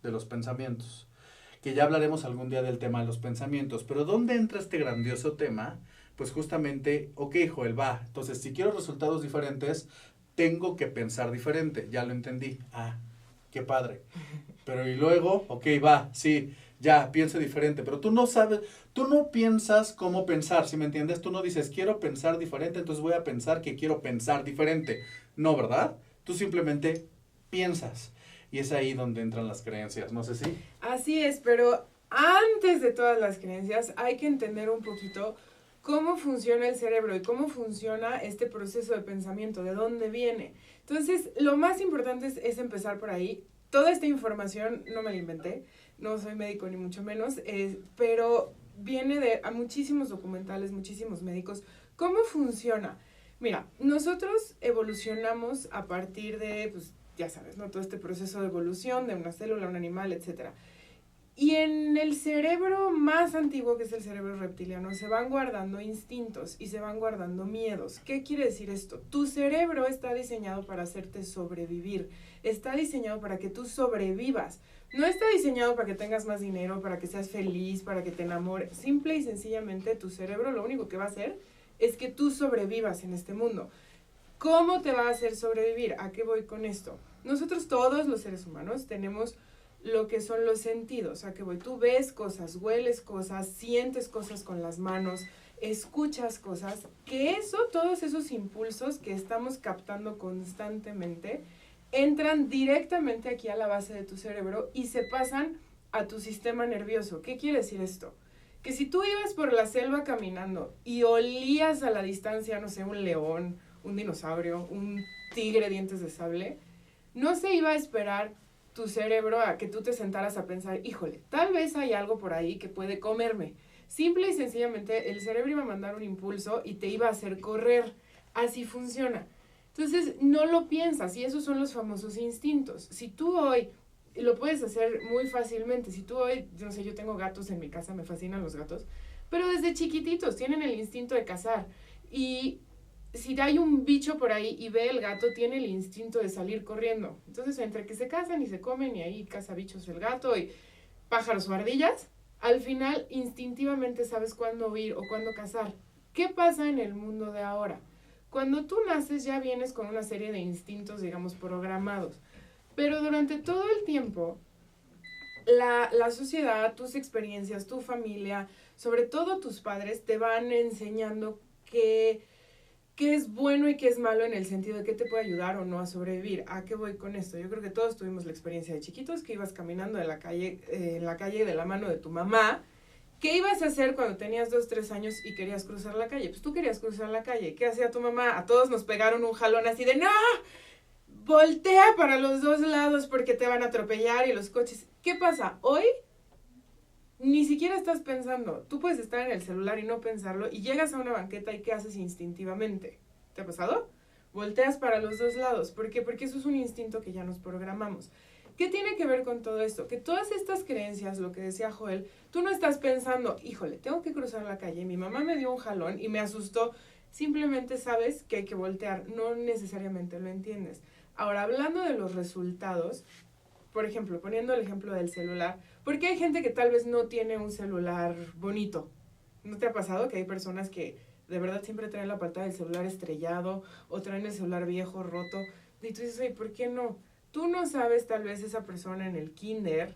De los pensamientos. Que ya hablaremos algún día del tema de los pensamientos. Pero ¿dónde entra este grandioso tema? Pues justamente, ok, Joel, va. Entonces, si quiero resultados diferentes, tengo que pensar diferente. Ya lo entendí. Ah, qué padre. Pero y luego, ok, va, sí. Ya, piense diferente, pero tú no piensas cómo pensar, ¿sí me entiendes? Tú no dices, quiero pensar diferente, entonces voy a pensar que quiero pensar diferente. No, ¿verdad? Tú simplemente piensas. Y es ahí donde entran las creencias, no sé si. Así es, pero antes de todas las creencias, hay que entender un poquito cómo funciona el cerebro y cómo funciona este proceso de pensamiento, de dónde viene. Entonces, lo más importante es empezar por ahí. Toda esta información no me la inventé, no soy médico ni mucho menos, pero viene de a muchísimos documentales, muchísimos médicos. ¿Cómo funciona? Mira, nosotros evolucionamos a partir de, pues ya sabes, ¿no? Todo este proceso de evolución de una célula, un animal, etcétera. Y en el cerebro más antiguo, que es el cerebro reptiliano, se van guardando instintos y se van guardando miedos. ¿Qué quiere decir esto? Tu cerebro está diseñado para hacerte sobrevivir. Está diseñado para que tú sobrevivas. No está diseñado para que tengas más dinero, para que seas feliz, para que te enamores. Simple y sencillamente tu cerebro lo único que va a hacer es que tú sobrevivas en este mundo. ¿Cómo te va a hacer sobrevivir? ¿A qué voy con esto? Nosotros todos los seres humanos tenemos lo que son los sentidos. ¿A qué voy? Tú ves cosas, hueles cosas, sientes cosas con las manos, escuchas cosas, que todos esos impulsos que estamos captando constantemente, entran directamente aquí a la base de tu cerebro y se pasan a tu sistema nervioso. ¿Qué quiere decir esto? Que si tú ibas por la selva caminando y olías a la distancia, no sé, un león, un dinosaurio, un tigre dientes de sable, no se iba a esperar tu cerebro a que tú te sentaras a pensar, híjole, tal vez hay algo por ahí que puede comerme. Simple y sencillamente el cerebro iba a mandar un impulso y te iba a hacer correr. Así funciona. Entonces no lo piensas y esos son los famosos instintos. Si tú hoy, lo puedes hacer muy fácilmente, si tú hoy, no sé, yo tengo gatos en mi casa, me fascinan los gatos, pero desde chiquititos tienen el instinto de cazar y si hay un bicho por ahí y ve el gato, tiene el instinto de salir corriendo. Entonces, entre que se cazan y se comen y ahí caza bichos el gato y pájaros o ardillas, al final instintivamente sabes cuándo huir o cuándo cazar. ¿Qué pasa en el mundo de ahora? Cuando tú naces ya vienes con una serie de instintos, digamos, programados. Pero durante todo el tiempo, la sociedad, tus experiencias, tu familia, sobre todo tus padres, te van enseñando qué es bueno y qué es malo en el sentido de qué te puede ayudar o no a sobrevivir. ¿A qué voy con esto? Yo creo que todos tuvimos la experiencia de chiquitos que ibas caminando en la calle de la mano de tu mamá. ¿Qué ibas a hacer cuando tenías 2, 3 años y querías cruzar la calle? Pues tú querías cruzar la calle. ¿Qué hacía tu mamá? A todos nos pegaron un jalón así de ¡no! Voltea para los dos lados porque te van a atropellar y los coches. ¿Qué pasa? Hoy ni siquiera estás pensando. Tú puedes estar en el celular y no pensarlo y llegas a una banqueta y ¿qué haces instintivamente? ¿Te ha pasado? Volteas para los dos lados. ¿Por qué? Porque eso es un instinto que ya nos programamos. ¿Qué tiene que ver con todo esto? Que todas estas creencias, lo que decía Joel, tú no estás pensando, híjole, tengo que cruzar la calle, mi mamá me dio un jalón y me asustó. Simplemente sabes que hay que voltear, no necesariamente lo entiendes. Ahora, hablando de los resultados, por ejemplo, poniendo el ejemplo del celular, porque hay gente que tal vez no tiene un celular bonito. ¿No te ha pasado que hay personas que de verdad siempre traen la pantalla del celular estrellado o traen el celular viejo, roto? Y tú dices, oye, ¿por qué no? Tú no sabes, tal vez esa persona en el kinder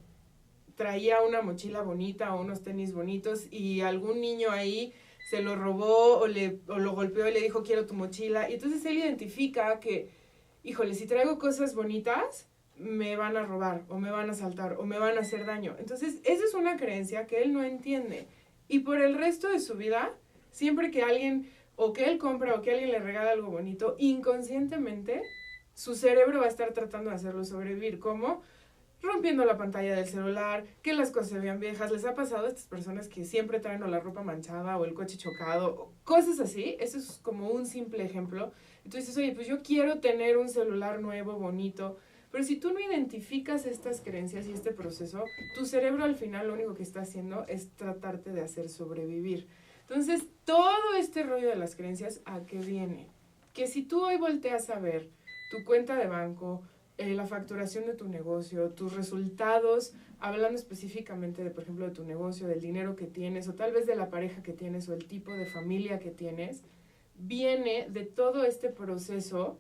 traía una mochila bonita o unos tenis bonitos y algún niño ahí se lo robó o lo golpeó y le dijo, quiero tu mochila. Y entonces él identifica que, híjole, si traigo cosas bonitas, me van a robar o me van a asaltar o me van a hacer daño. Entonces, esa es una creencia que él no entiende. Y por el resto de su vida, siempre que alguien, o que él compra o que alguien le regala algo bonito, inconscientemente su cerebro va a estar tratando de hacerlo sobrevivir. ¿Cómo? Rompiendo la pantalla del celular, que las cosas se vean viejas. ¿Les ha pasado a estas personas que siempre traen o la ropa manchada o el coche chocado? Cosas así. Eso es como un simple ejemplo. Entonces, oye, pues yo quiero tener un celular nuevo, bonito. Pero si tú no identificas estas creencias y este proceso, tu cerebro al final lo único que está haciendo es tratarte de hacer sobrevivir. Entonces, todo este rollo de las creencias, ¿a qué viene? Que si tú hoy volteas a ver tu cuenta de banco, la facturación de tu negocio, tus resultados, hablando específicamente de, por ejemplo, de tu negocio, del dinero que tienes, o tal vez de la pareja que tienes, o el tipo de familia que tienes, viene de todo este proceso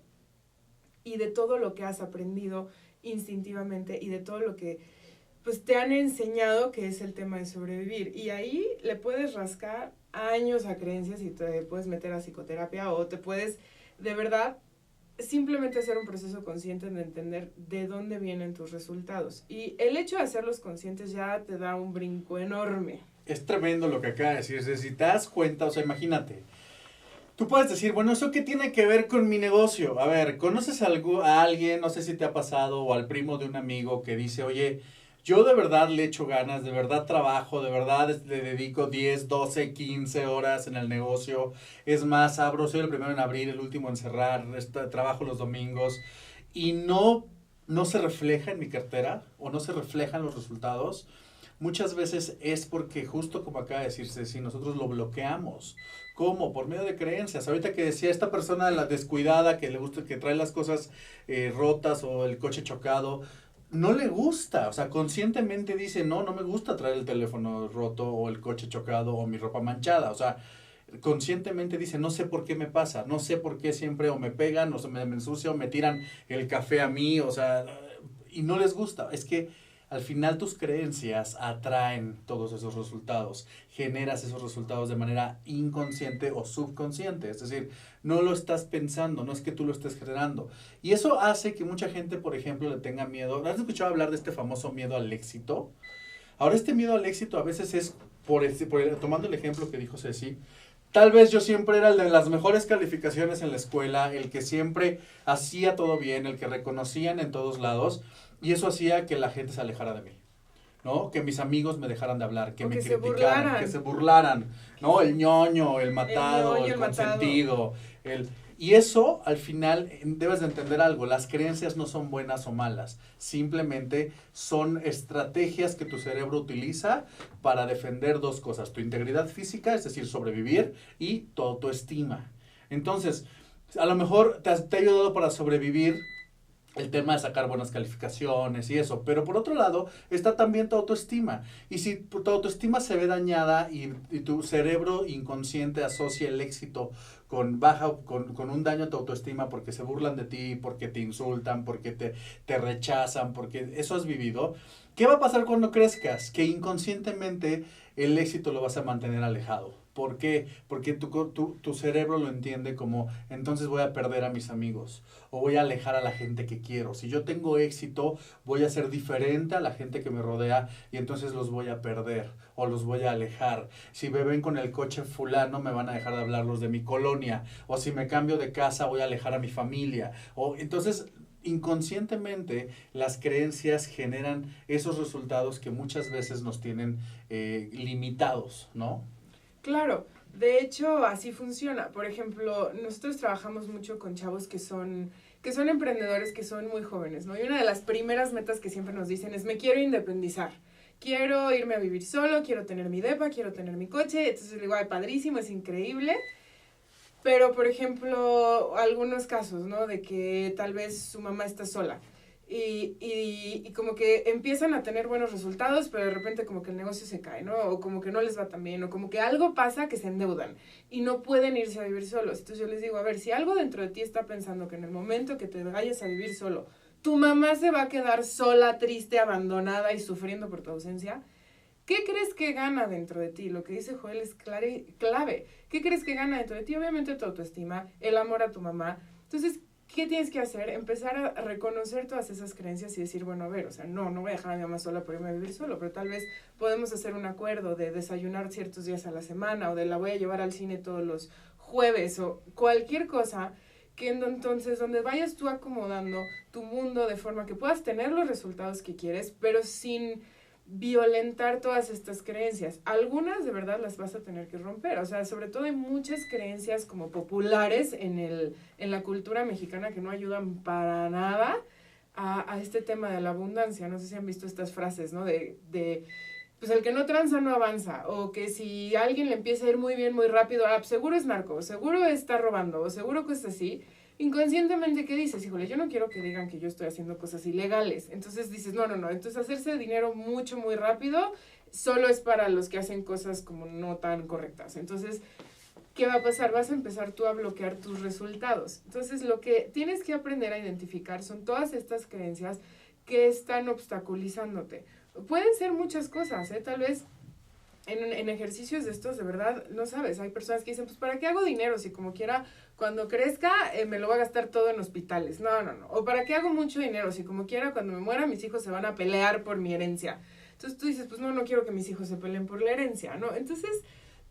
y de todo lo que has aprendido instintivamente y de todo lo que pues te han enseñado que es el tema de sobrevivir. Y ahí le puedes rascar años a creencias y te puedes meter a psicoterapia o te puedes de verdad simplemente hacer un proceso consciente de entender de dónde vienen tus resultados. Y el hecho de hacerlos conscientes ya te da un brinco enorme. Es tremendo lo que acaba de decir. Si te das cuenta, o sea, imagínate. Tú puedes decir, bueno, ¿eso qué tiene que ver con mi negocio? A ver, ¿conoces a alguien, no sé si te ha pasado, o al primo de un amigo que dice, oye, yo de verdad le echo ganas, de verdad trabajo, de verdad le dedico 10, 12, 15 horas en el negocio. Es más, soy el primero en abrir, el último en cerrar, trabajo los domingos y no se refleja en mi cartera o no se reflejan los resultados? Muchas veces es porque justo como acaba de decirse, si nosotros lo bloqueamos. ¿Cómo? Por medio de creencias. Ahorita que decía esta persona, la descuidada, que le gusta, que trae las cosas rotas o el coche chocado, no le gusta, o sea, conscientemente dice, no me gusta traer el teléfono roto o el coche chocado o mi ropa manchada, o sea, conscientemente dice, no sé por qué me pasa, no sé por qué siempre o me pegan o se me ensucia o me tiran el café a mí, o sea, y no les gusta. Es que al final tus creencias atraen todos esos resultados, generas esos resultados de manera inconsciente o subconsciente, es decir, no lo estás pensando, no es que tú lo estés generando. Y eso hace que mucha gente, por ejemplo, le tenga miedo. ¿Has escuchado hablar de este famoso miedo al éxito? Ahora, este miedo al éxito a veces es, tomando el ejemplo que dijo Ceci, tal vez yo siempre era el de las mejores calificaciones en la escuela, el que siempre hacía todo bien, el que reconocían en todos lados, y eso hacía que la gente se alejara de mí, ¿no? Que mis amigos me dejaran de hablar, que me criticaran, que se burlaran, ¿no? El ñoño, el matado, el consentido, Y eso, al final, debes de entender algo, las creencias no son buenas o malas, simplemente son estrategias que tu cerebro utiliza para defender dos cosas, tu integridad física, es decir, sobrevivir, y tu autoestima. Entonces, a lo mejor te ha ayudado para sobrevivir el tema de sacar buenas calificaciones y eso, pero por otro lado está también tu autoestima, y si tu autoestima se ve dañada y tu cerebro inconsciente asocia el éxito con un daño a tu autoestima porque se burlan de ti, porque te insultan, porque te rechazan, porque eso has vivido, ¿qué va a pasar cuando crezcas? Que inconscientemente el éxito lo vas a mantener alejado. ¿Por qué? Porque tu cerebro lo entiende como, entonces voy a perder a mis amigos o voy a alejar a la gente que quiero. Si yo tengo éxito, voy a ser diferente a la gente que me rodea y entonces los voy a perder o los voy a alejar. Si me ven con el coche fulano, me van a dejar de hablar los de mi colonia, o si me cambio de casa, voy a alejar a mi familia. Entonces, inconscientemente, las creencias generan esos resultados que muchas veces nos tienen limitados, ¿no? Claro, de hecho así funciona. Por ejemplo, nosotros trabajamos mucho con chavos que son emprendedores, que son muy jóvenes, ¿no? Y una de las primeras metas que siempre nos dicen es, me quiero independizar, quiero irme a vivir solo, quiero tener mi depa, quiero tener mi coche. Entonces le digo, ay, padrísimo, es increíble. Pero, por ejemplo, algunos casos, ¿no? De que tal vez su mamá está sola. Y como que empiezan a tener buenos resultados, pero de repente como que el negocio se cae, ¿no? O como que no les va tan bien, o como que algo pasa que se endeudan y no pueden irse a vivir solos. Entonces yo les digo, a ver, si algo dentro de ti está pensando que en el momento que te vayas a vivir solo, tu mamá se va a quedar sola, triste, abandonada y sufriendo por tu ausencia, ¿qué crees que gana dentro de ti? Lo que dice Joel es clave. ¿Qué crees que gana dentro de ti? Obviamente tu autoestima, el amor a tu mamá. Entonces, ¿qué tienes que hacer? Empezar a reconocer todas esas creencias y decir, bueno, a ver, o sea, no voy a dejar a mi mamá sola por irme a vivir solo, pero tal vez podemos hacer un acuerdo de desayunar ciertos días a la semana, o de la voy a llevar al cine todos los jueves, o cualquier cosa que entonces donde vayas tú acomodando tu mundo de forma que puedas tener los resultados que quieres, pero sin violentar todas estas creencias. Algunas de verdad las vas a tener que romper, o sea, sobre todo hay muchas creencias como populares en la cultura mexicana que no ayudan para nada a este tema de la abundancia. No sé si han visto estas frases, ¿no? De pues el que no tranza no avanza, o que si a alguien le empieza a ir muy bien muy rápido, seguro es narco, seguro está robando, o seguro que es así. Inconscientemente, ¿qué dices? Híjole, yo no quiero que digan que yo estoy haciendo cosas ilegales. Entonces dices, no. Entonces hacerse dinero mucho, muy rápido, solo es para los que hacen cosas como no tan correctas. Entonces, ¿qué va a pasar? Vas a empezar tú a bloquear tus resultados. Entonces, lo que tienes que aprender a identificar son todas estas creencias que están obstaculizándote. Pueden ser muchas cosas, tal vez en ejercicios de estos, de verdad, no sabes, hay personas que dicen, pues, ¿para qué hago dinero? Si como quiera, cuando crezca, me lo voy a gastar todo en hospitales. No. O ¿para qué hago mucho dinero? Si como quiera, cuando me muera, mis hijos se van a pelear por mi herencia. Entonces tú dices, pues no quiero que mis hijos se peleen por la herencia, ¿no? Entonces,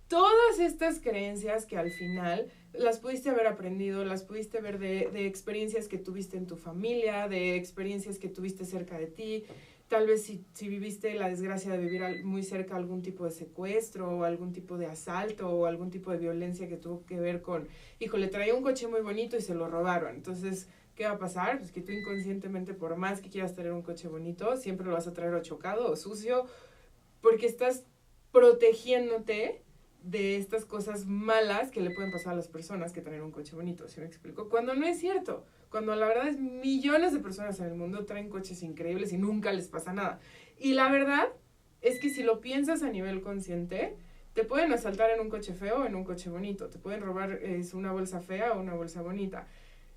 todas estas creencias que al final las pudiste haber aprendido, las pudiste ver de experiencias que tuviste en tu familia, de experiencias que tuviste cerca de ti. Tal vez si viviste la desgracia de vivir muy cerca algún tipo de secuestro o algún tipo de asalto o algún tipo de violencia que tuvo que ver con, híjole, traía un coche muy bonito y se lo robaron. Entonces, ¿qué va a pasar? Pues que tú inconscientemente, por más que quieras tener un coche bonito, siempre lo vas a traer o chocado o sucio, porque estás protegiéndote de estas cosas malas que le pueden pasar a las personas que tener un coche bonito, ¿sí me explico? Cuando no es cierto, cuando la verdad es millones de personas en el mundo traen coches increíbles y nunca les pasa nada. Y la verdad es que si lo piensas a nivel consciente, te pueden asaltar en un coche feo o en un coche bonito, te pueden robar una bolsa fea o una bolsa bonita.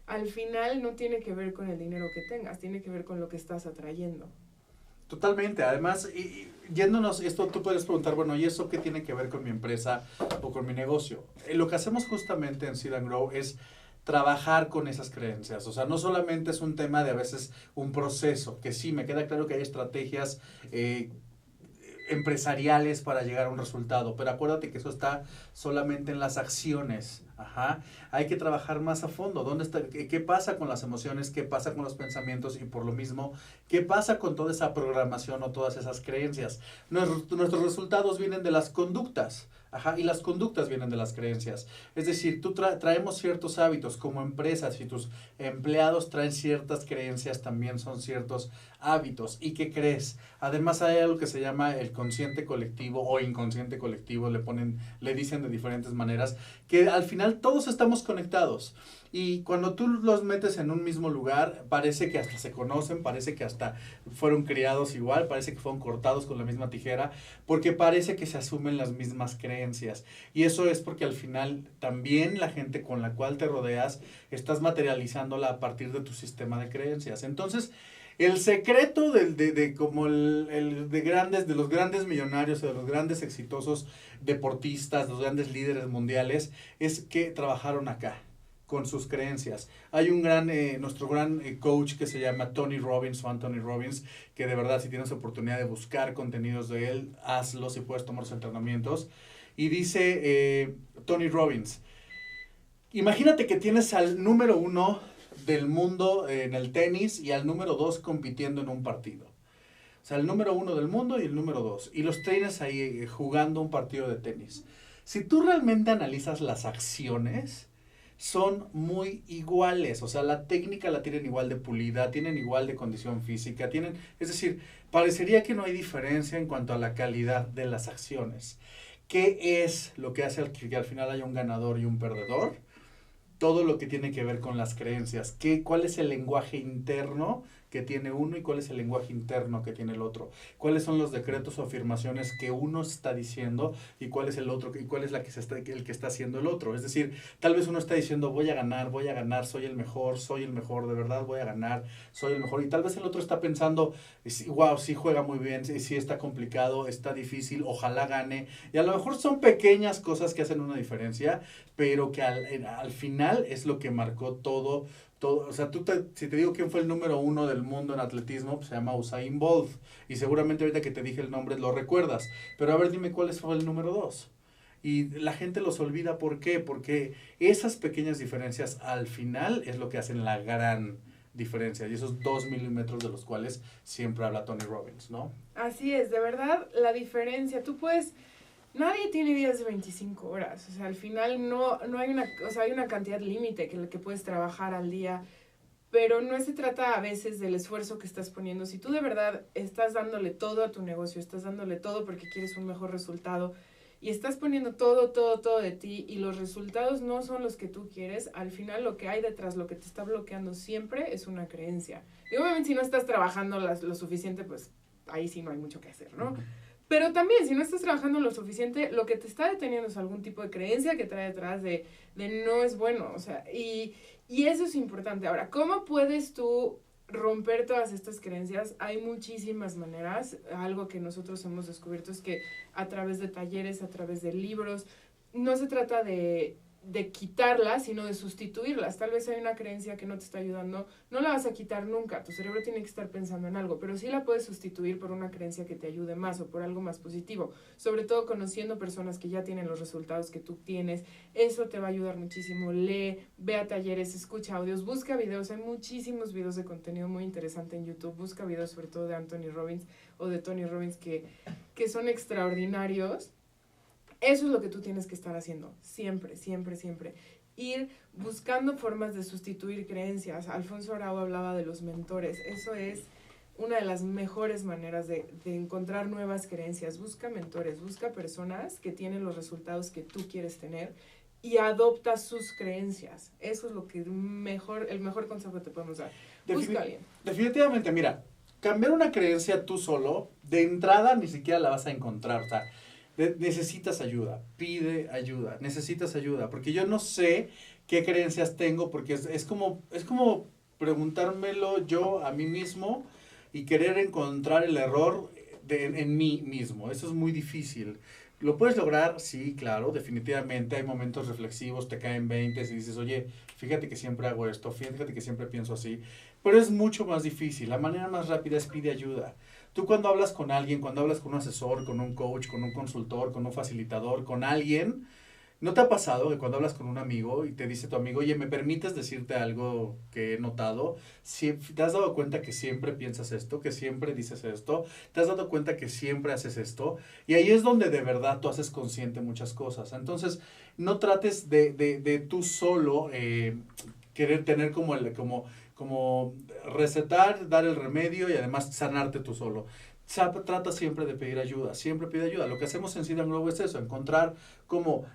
Al final no tiene que ver con el dinero que tengas, tiene que ver con lo que estás atrayendo. Totalmente, además, y yéndonos, esto tú puedes preguntar, bueno, ¿y eso qué tiene que ver con mi empresa o con mi negocio? Lo que hacemos justamente en Seed & Grow es trabajar con esas creencias, o sea, no solamente es un tema de a veces un proceso, que sí, me queda claro que hay estrategias empresariales para llegar a un resultado, pero acuérdate que eso está solamente en las acciones. Hay que trabajar más a fondo. ¿Dónde está? ¿Qué pasa con las emociones? ¿Qué pasa con los pensamientos? Y por lo mismo, ¿qué pasa con toda esa programación o todas esas creencias? Nuestros resultados vienen de las conductas. Y las conductas vienen de las creencias. Es decir, tú traemos ciertos hábitos como empresas y tus empleados traen ciertas creencias, también son ciertos hábitos. ¿Y qué crees? Además hay algo que se llama el consciente colectivo o inconsciente colectivo, le dicen de diferentes maneras, que al final todos estamos conectados. Y cuando tú los metes en un mismo lugar, parece que hasta se conocen, parece que hasta fueron criados igual, parece que fueron cortados con la misma tijera, porque parece que se asumen las mismas creencias. Y eso es porque al final también la gente con la cual te rodeas, estás materializándola a partir de tu sistema de creencias. Entonces, el secreto de los grandes millonarios o de los grandes exitosos deportistas, los grandes líderes mundiales, es que trabajaron acá con sus creencias. Hay nuestro gran coach que se llama Tony Robbins, que de verdad si tienes oportunidad de buscar contenidos de él, hazlo si puedes tomar sus entrenamientos. Y dice Tony Robbins, imagínate que tienes al número 1 del mundo en el tenis y al número 2 compitiendo en un partido. O sea, el número 1 del mundo y el número 2. Y los tienes ahí jugando un partido de tenis. Si tú realmente analizas las acciones, son muy iguales, o sea, la técnica la tienen igual de pulida, tienen igual de condición física, es decir, parecería que no hay diferencia en cuanto a la calidad de las acciones. ¿Qué es lo que hace que al final haya un ganador y un perdedor? Todo lo que tiene que ver con las creencias. ¿Cuál es el lenguaje interno que tiene uno y cuál es el lenguaje interno que tiene el otro? ¿Cuáles son los decretos o afirmaciones que uno está diciendo y cuál es el otro y cuál es el que está haciendo el otro? Es decir, tal vez uno está diciendo voy a ganar, soy el mejor, de verdad voy a ganar, soy el mejor. Y tal vez el otro está pensando, wow, sí juega muy bien, sí está complicado, está difícil, ojalá gane. Y a lo mejor son pequeñas cosas que hacen una diferencia, pero que al final es lo que marcó todo. O sea, si te digo quién fue el número 1 del mundo en atletismo, pues se llama Usain Bolt. Y seguramente ahorita que te dije el nombre lo recuerdas. Pero a ver, dime cuál fue el número 2. Y la gente los olvida. ¿Por qué? Porque esas pequeñas diferencias al final es lo que hacen la gran diferencia. Y esos 2 milímetros de los cuales siempre habla Tony Robbins, ¿no? Así es, de verdad, la diferencia. Nadie tiene días de 25 horas, o sea, al final no hay hay una cantidad límite que puedes trabajar al día, pero no se trata a veces del esfuerzo que estás poniendo. Si tú de verdad estás dándole todo a tu negocio, estás dándole todo porque quieres un mejor resultado y estás poniendo todo de ti y los resultados no son los que tú quieres, al final lo que hay detrás, lo que te está bloqueando siempre es una creencia. Y obviamente si no estás trabajando lo suficiente, pues ahí sí no hay mucho que hacer, ¿no? Uh-huh. Pero también, si no estás trabajando lo suficiente, lo que te está deteniendo es algún tipo de creencia que trae detrás de no es bueno, o sea, y eso es importante. Ahora, ¿cómo puedes tú romper todas estas creencias, hay muchísimas maneras. Algo que nosotros hemos descubierto es que a través de talleres, a través de libros, no se trata de quitarlas, sino de sustituirlas. Tal vez hay una creencia que no te está ayudando, no la vas a quitar nunca, tu cerebro tiene que estar pensando en algo, pero sí la puedes sustituir por una creencia que te ayude más o por algo más positivo, sobre todo conociendo personas que ya tienen los resultados que tú tienes. Eso te va a ayudar muchísimo. Lee, ve a talleres, escucha audios, busca videos, hay muchísimos videos de contenido muy interesante en YouTube, busca videos sobre todo de Anthony Robbins o de Tony Robbins que son extraordinarios. Eso es lo que tú tienes que estar haciendo, siempre, siempre, siempre. Ir buscando formas de sustituir creencias. Alfonso Arau hablaba de los mentores. Eso es una de las mejores maneras de encontrar nuevas creencias. Busca mentores, busca personas que tienen los resultados que tú quieres tener y adopta sus creencias. Eso es lo que el mejor consejo que te podemos dar. Busca a alguien. Definitivamente, mira, cambiar una creencia tú solo, de entrada ni siquiera la vas a encontrar, o sea, necesitas ayuda, pide ayuda, necesitas ayuda, porque yo no sé qué creencias tengo, porque es como preguntármelo yo a mí mismo y querer encontrar el error en mí mismo. Eso es muy difícil. ¿Lo puedes lograr? Sí, claro, definitivamente hay momentos reflexivos, te caen 20 y dices, oye, fíjate que siempre hago esto, fíjate que siempre pienso así, pero es mucho más difícil. La manera más rápida es pide ayuda. Tú cuando hablas con alguien, cuando hablas con un asesor, con un coach, con un consultor, con un facilitador, con alguien, ¿no te ha pasado que cuando hablas con un amigo y te dice tu amigo, oye, ¿me permites decirte algo que he notado? ¿Te has dado cuenta que siempre piensas esto, que siempre dices esto? ¿Te has dado cuenta que siempre haces esto? Y ahí es donde de verdad tú haces consciente muchas cosas. Entonces, no trates de tú solo querer tener como recetar, dar el remedio y además sanarte tú solo. Trata siempre de pedir ayuda, siempre pide ayuda. Lo que hacemos en Seed & Grow es eso, encontrar como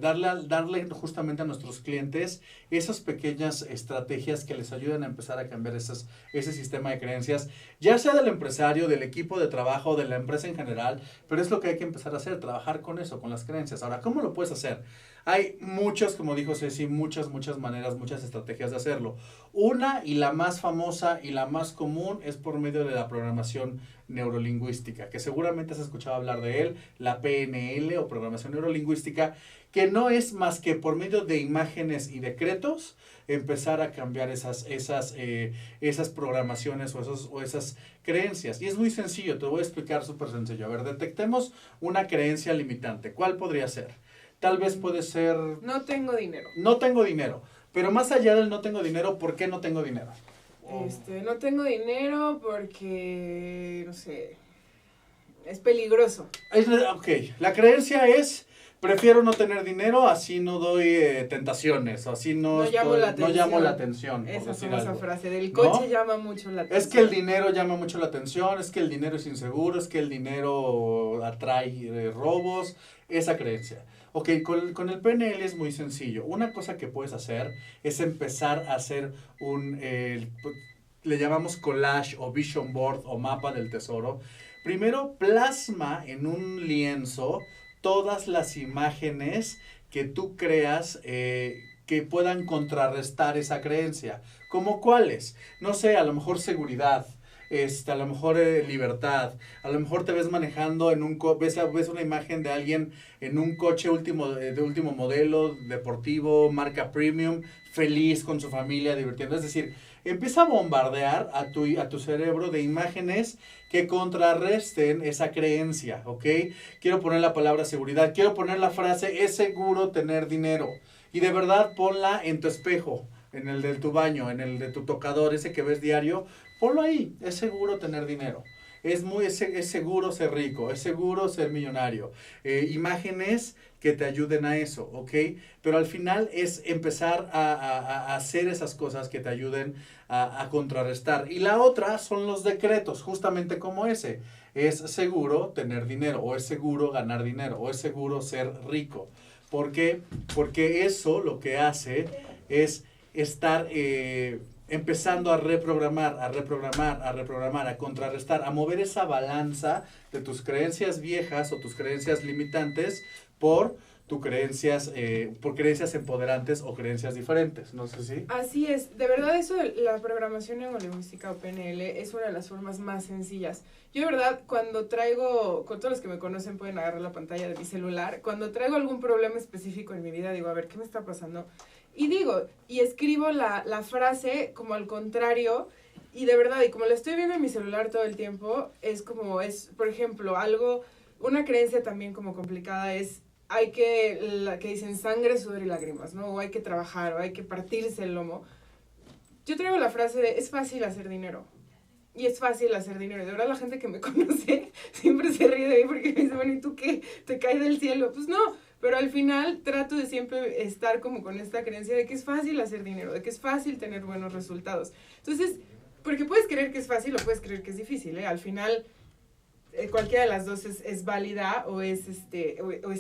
darle justamente a nuestros clientes esas pequeñas estrategias que les ayuden a empezar a cambiar ese sistema de creencias, ya sea del empresario, del equipo de trabajo, de la empresa en general, pero es lo que hay que empezar a hacer, trabajar con eso, con las creencias. Ahora, ¿cómo lo puedes hacer? Hay muchas, como dijo Ceci, muchas maneras, muchas estrategias de hacerlo. Una y la más famosa y la más común es por medio de la programación neurolingüística, que seguramente has escuchado hablar de él, la PNL o programación neurolingüística, que no es más que por medio de imágenes y decretos empezar a cambiar esas programaciones o esas creencias. Y es muy sencillo, te voy a explicar súper sencillo. A ver, detectemos una creencia limitante. ¿Cuál podría ser? Tal vez puede ser... No tengo dinero. No tengo dinero. Pero más allá del no tengo dinero, ¿por qué no tengo dinero? No tengo dinero porque, no sé, es peligroso. Ok, la creencia es, prefiero no tener dinero, así no doy tentaciones, así no llamo la atención. Esa es esa frase, del coche, ¿no? Llama mucho la atención. Es que el dinero llama mucho la atención, es que el dinero es inseguro, es que el dinero atrae robos, esa creencia. Ok, con el PNL es muy sencillo. Una cosa que puedes hacer es empezar a hacer le llamamos collage o vision board o mapa del tesoro. Primero plasma en un lienzo todas las imágenes que tú creas que puedan contrarrestar esa creencia. ¿Cómo cuáles? No sé, a lo mejor seguridad. A lo mejor libertad, a lo mejor te ves manejando ves una imagen de alguien en un coche de último modelo, deportivo, marca premium, feliz con su familia, divirtiendo. Es decir, empieza a bombardear a tu cerebro de imágenes que contrarresten esa creencia, ¿ok? Quiero poner la palabra seguridad, quiero poner la frase, es seguro tener dinero. Y de verdad ponla en tu espejo, en el de tu baño, en el de tu tocador, ese que ves diario. Ponlo ahí, es seguro tener dinero, es seguro ser rico, es seguro ser millonario. Imágenes que te ayuden a eso, ¿ok? Pero al final es empezar a hacer esas cosas que te ayuden a contrarrestar. Y la otra son los decretos, justamente como ese. Es seguro tener dinero, o es seguro ganar dinero, o es seguro ser rico. ¿Por qué? Porque eso lo que hace es estar... empezando a reprogramar, a contrarrestar, a mover esa balanza de tus creencias viejas o tus creencias limitantes por tu creencias, por creencias empoderantes o creencias diferentes, no sé si. Así es, de verdad eso de la programación neurolingüística o PNL es una de las formas más sencillas. Yo de verdad cuando traigo, con todos los que me conocen pueden agarrar la pantalla de mi celular, cuando traigo algún problema específico en mi vida digo, a ver, ¿qué me está pasando? Y digo, y escribo la frase como al contrario. Y de verdad, y como lo estoy viendo en mi celular todo el tiempo, es como, por ejemplo, una creencia también como complicada es, que dicen sangre, sudor y lágrimas, ¿no? O hay que trabajar, o hay que partirse el lomo. Yo traigo la frase de, es fácil hacer dinero. Y es fácil hacer dinero. Y de verdad la gente que me conoce siempre se ríe de mí porque me dice, bueno, ¿y tú qué? ¿Te cae del cielo? Pues no, pero al final trato de siempre estar como con esta creencia de que es fácil hacer dinero, de que es fácil tener buenos resultados. Entonces, porque puedes creer que es fácil o puedes creer que es difícil, ¿eh? Al final, cualquiera de las dos es válida o es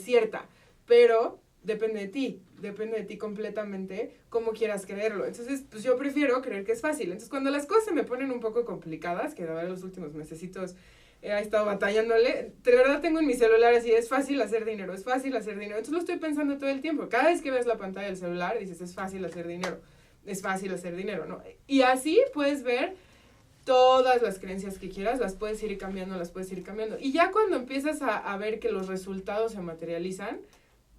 cierta, pero depende de ti completamente cómo quieras creerlo. Entonces, pues yo prefiero creer que es fácil. Entonces, cuando las cosas se me ponen un poco complicadas, que de verdad los últimos mesecitos he estado batallándole, de verdad tengo en mi celular así, es fácil hacer dinero, es fácil hacer dinero. Entonces lo estoy pensando todo el tiempo. Cada vez que ves la pantalla del celular, dices, es fácil hacer dinero. Es fácil hacer dinero, ¿no? Y así puedes ver todas las creencias que quieras, las puedes ir cambiando. Y ya cuando empiezas a ver que los resultados se materializan,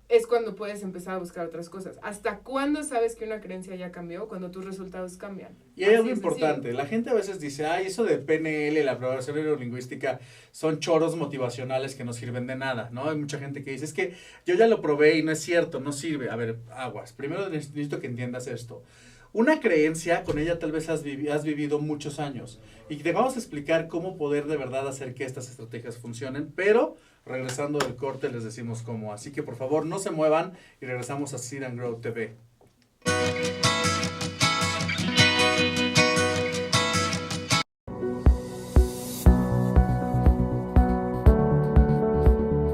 es cuando puedes empezar a buscar otras cosas. ¿Hasta cuándo sabes que una creencia ya cambió? Cuando tus resultados cambian. Y hay algo importante, la gente a veces dice, eso de PNL, la programación neurolingüística, son choros motivacionales que no sirven de nada, ¿no? Hay mucha gente que dice, es que yo ya lo probé y no es cierto, no sirve. A ver, aguas, primero necesito que entiendas esto. Una creencia, con ella tal vez has vivido muchos años y te vamos a explicar cómo poder de verdad hacer que estas estrategias funcionen, pero regresando del corte les decimos cómo. Así que por favor no se muevan y regresamos a Seed and Grow TV.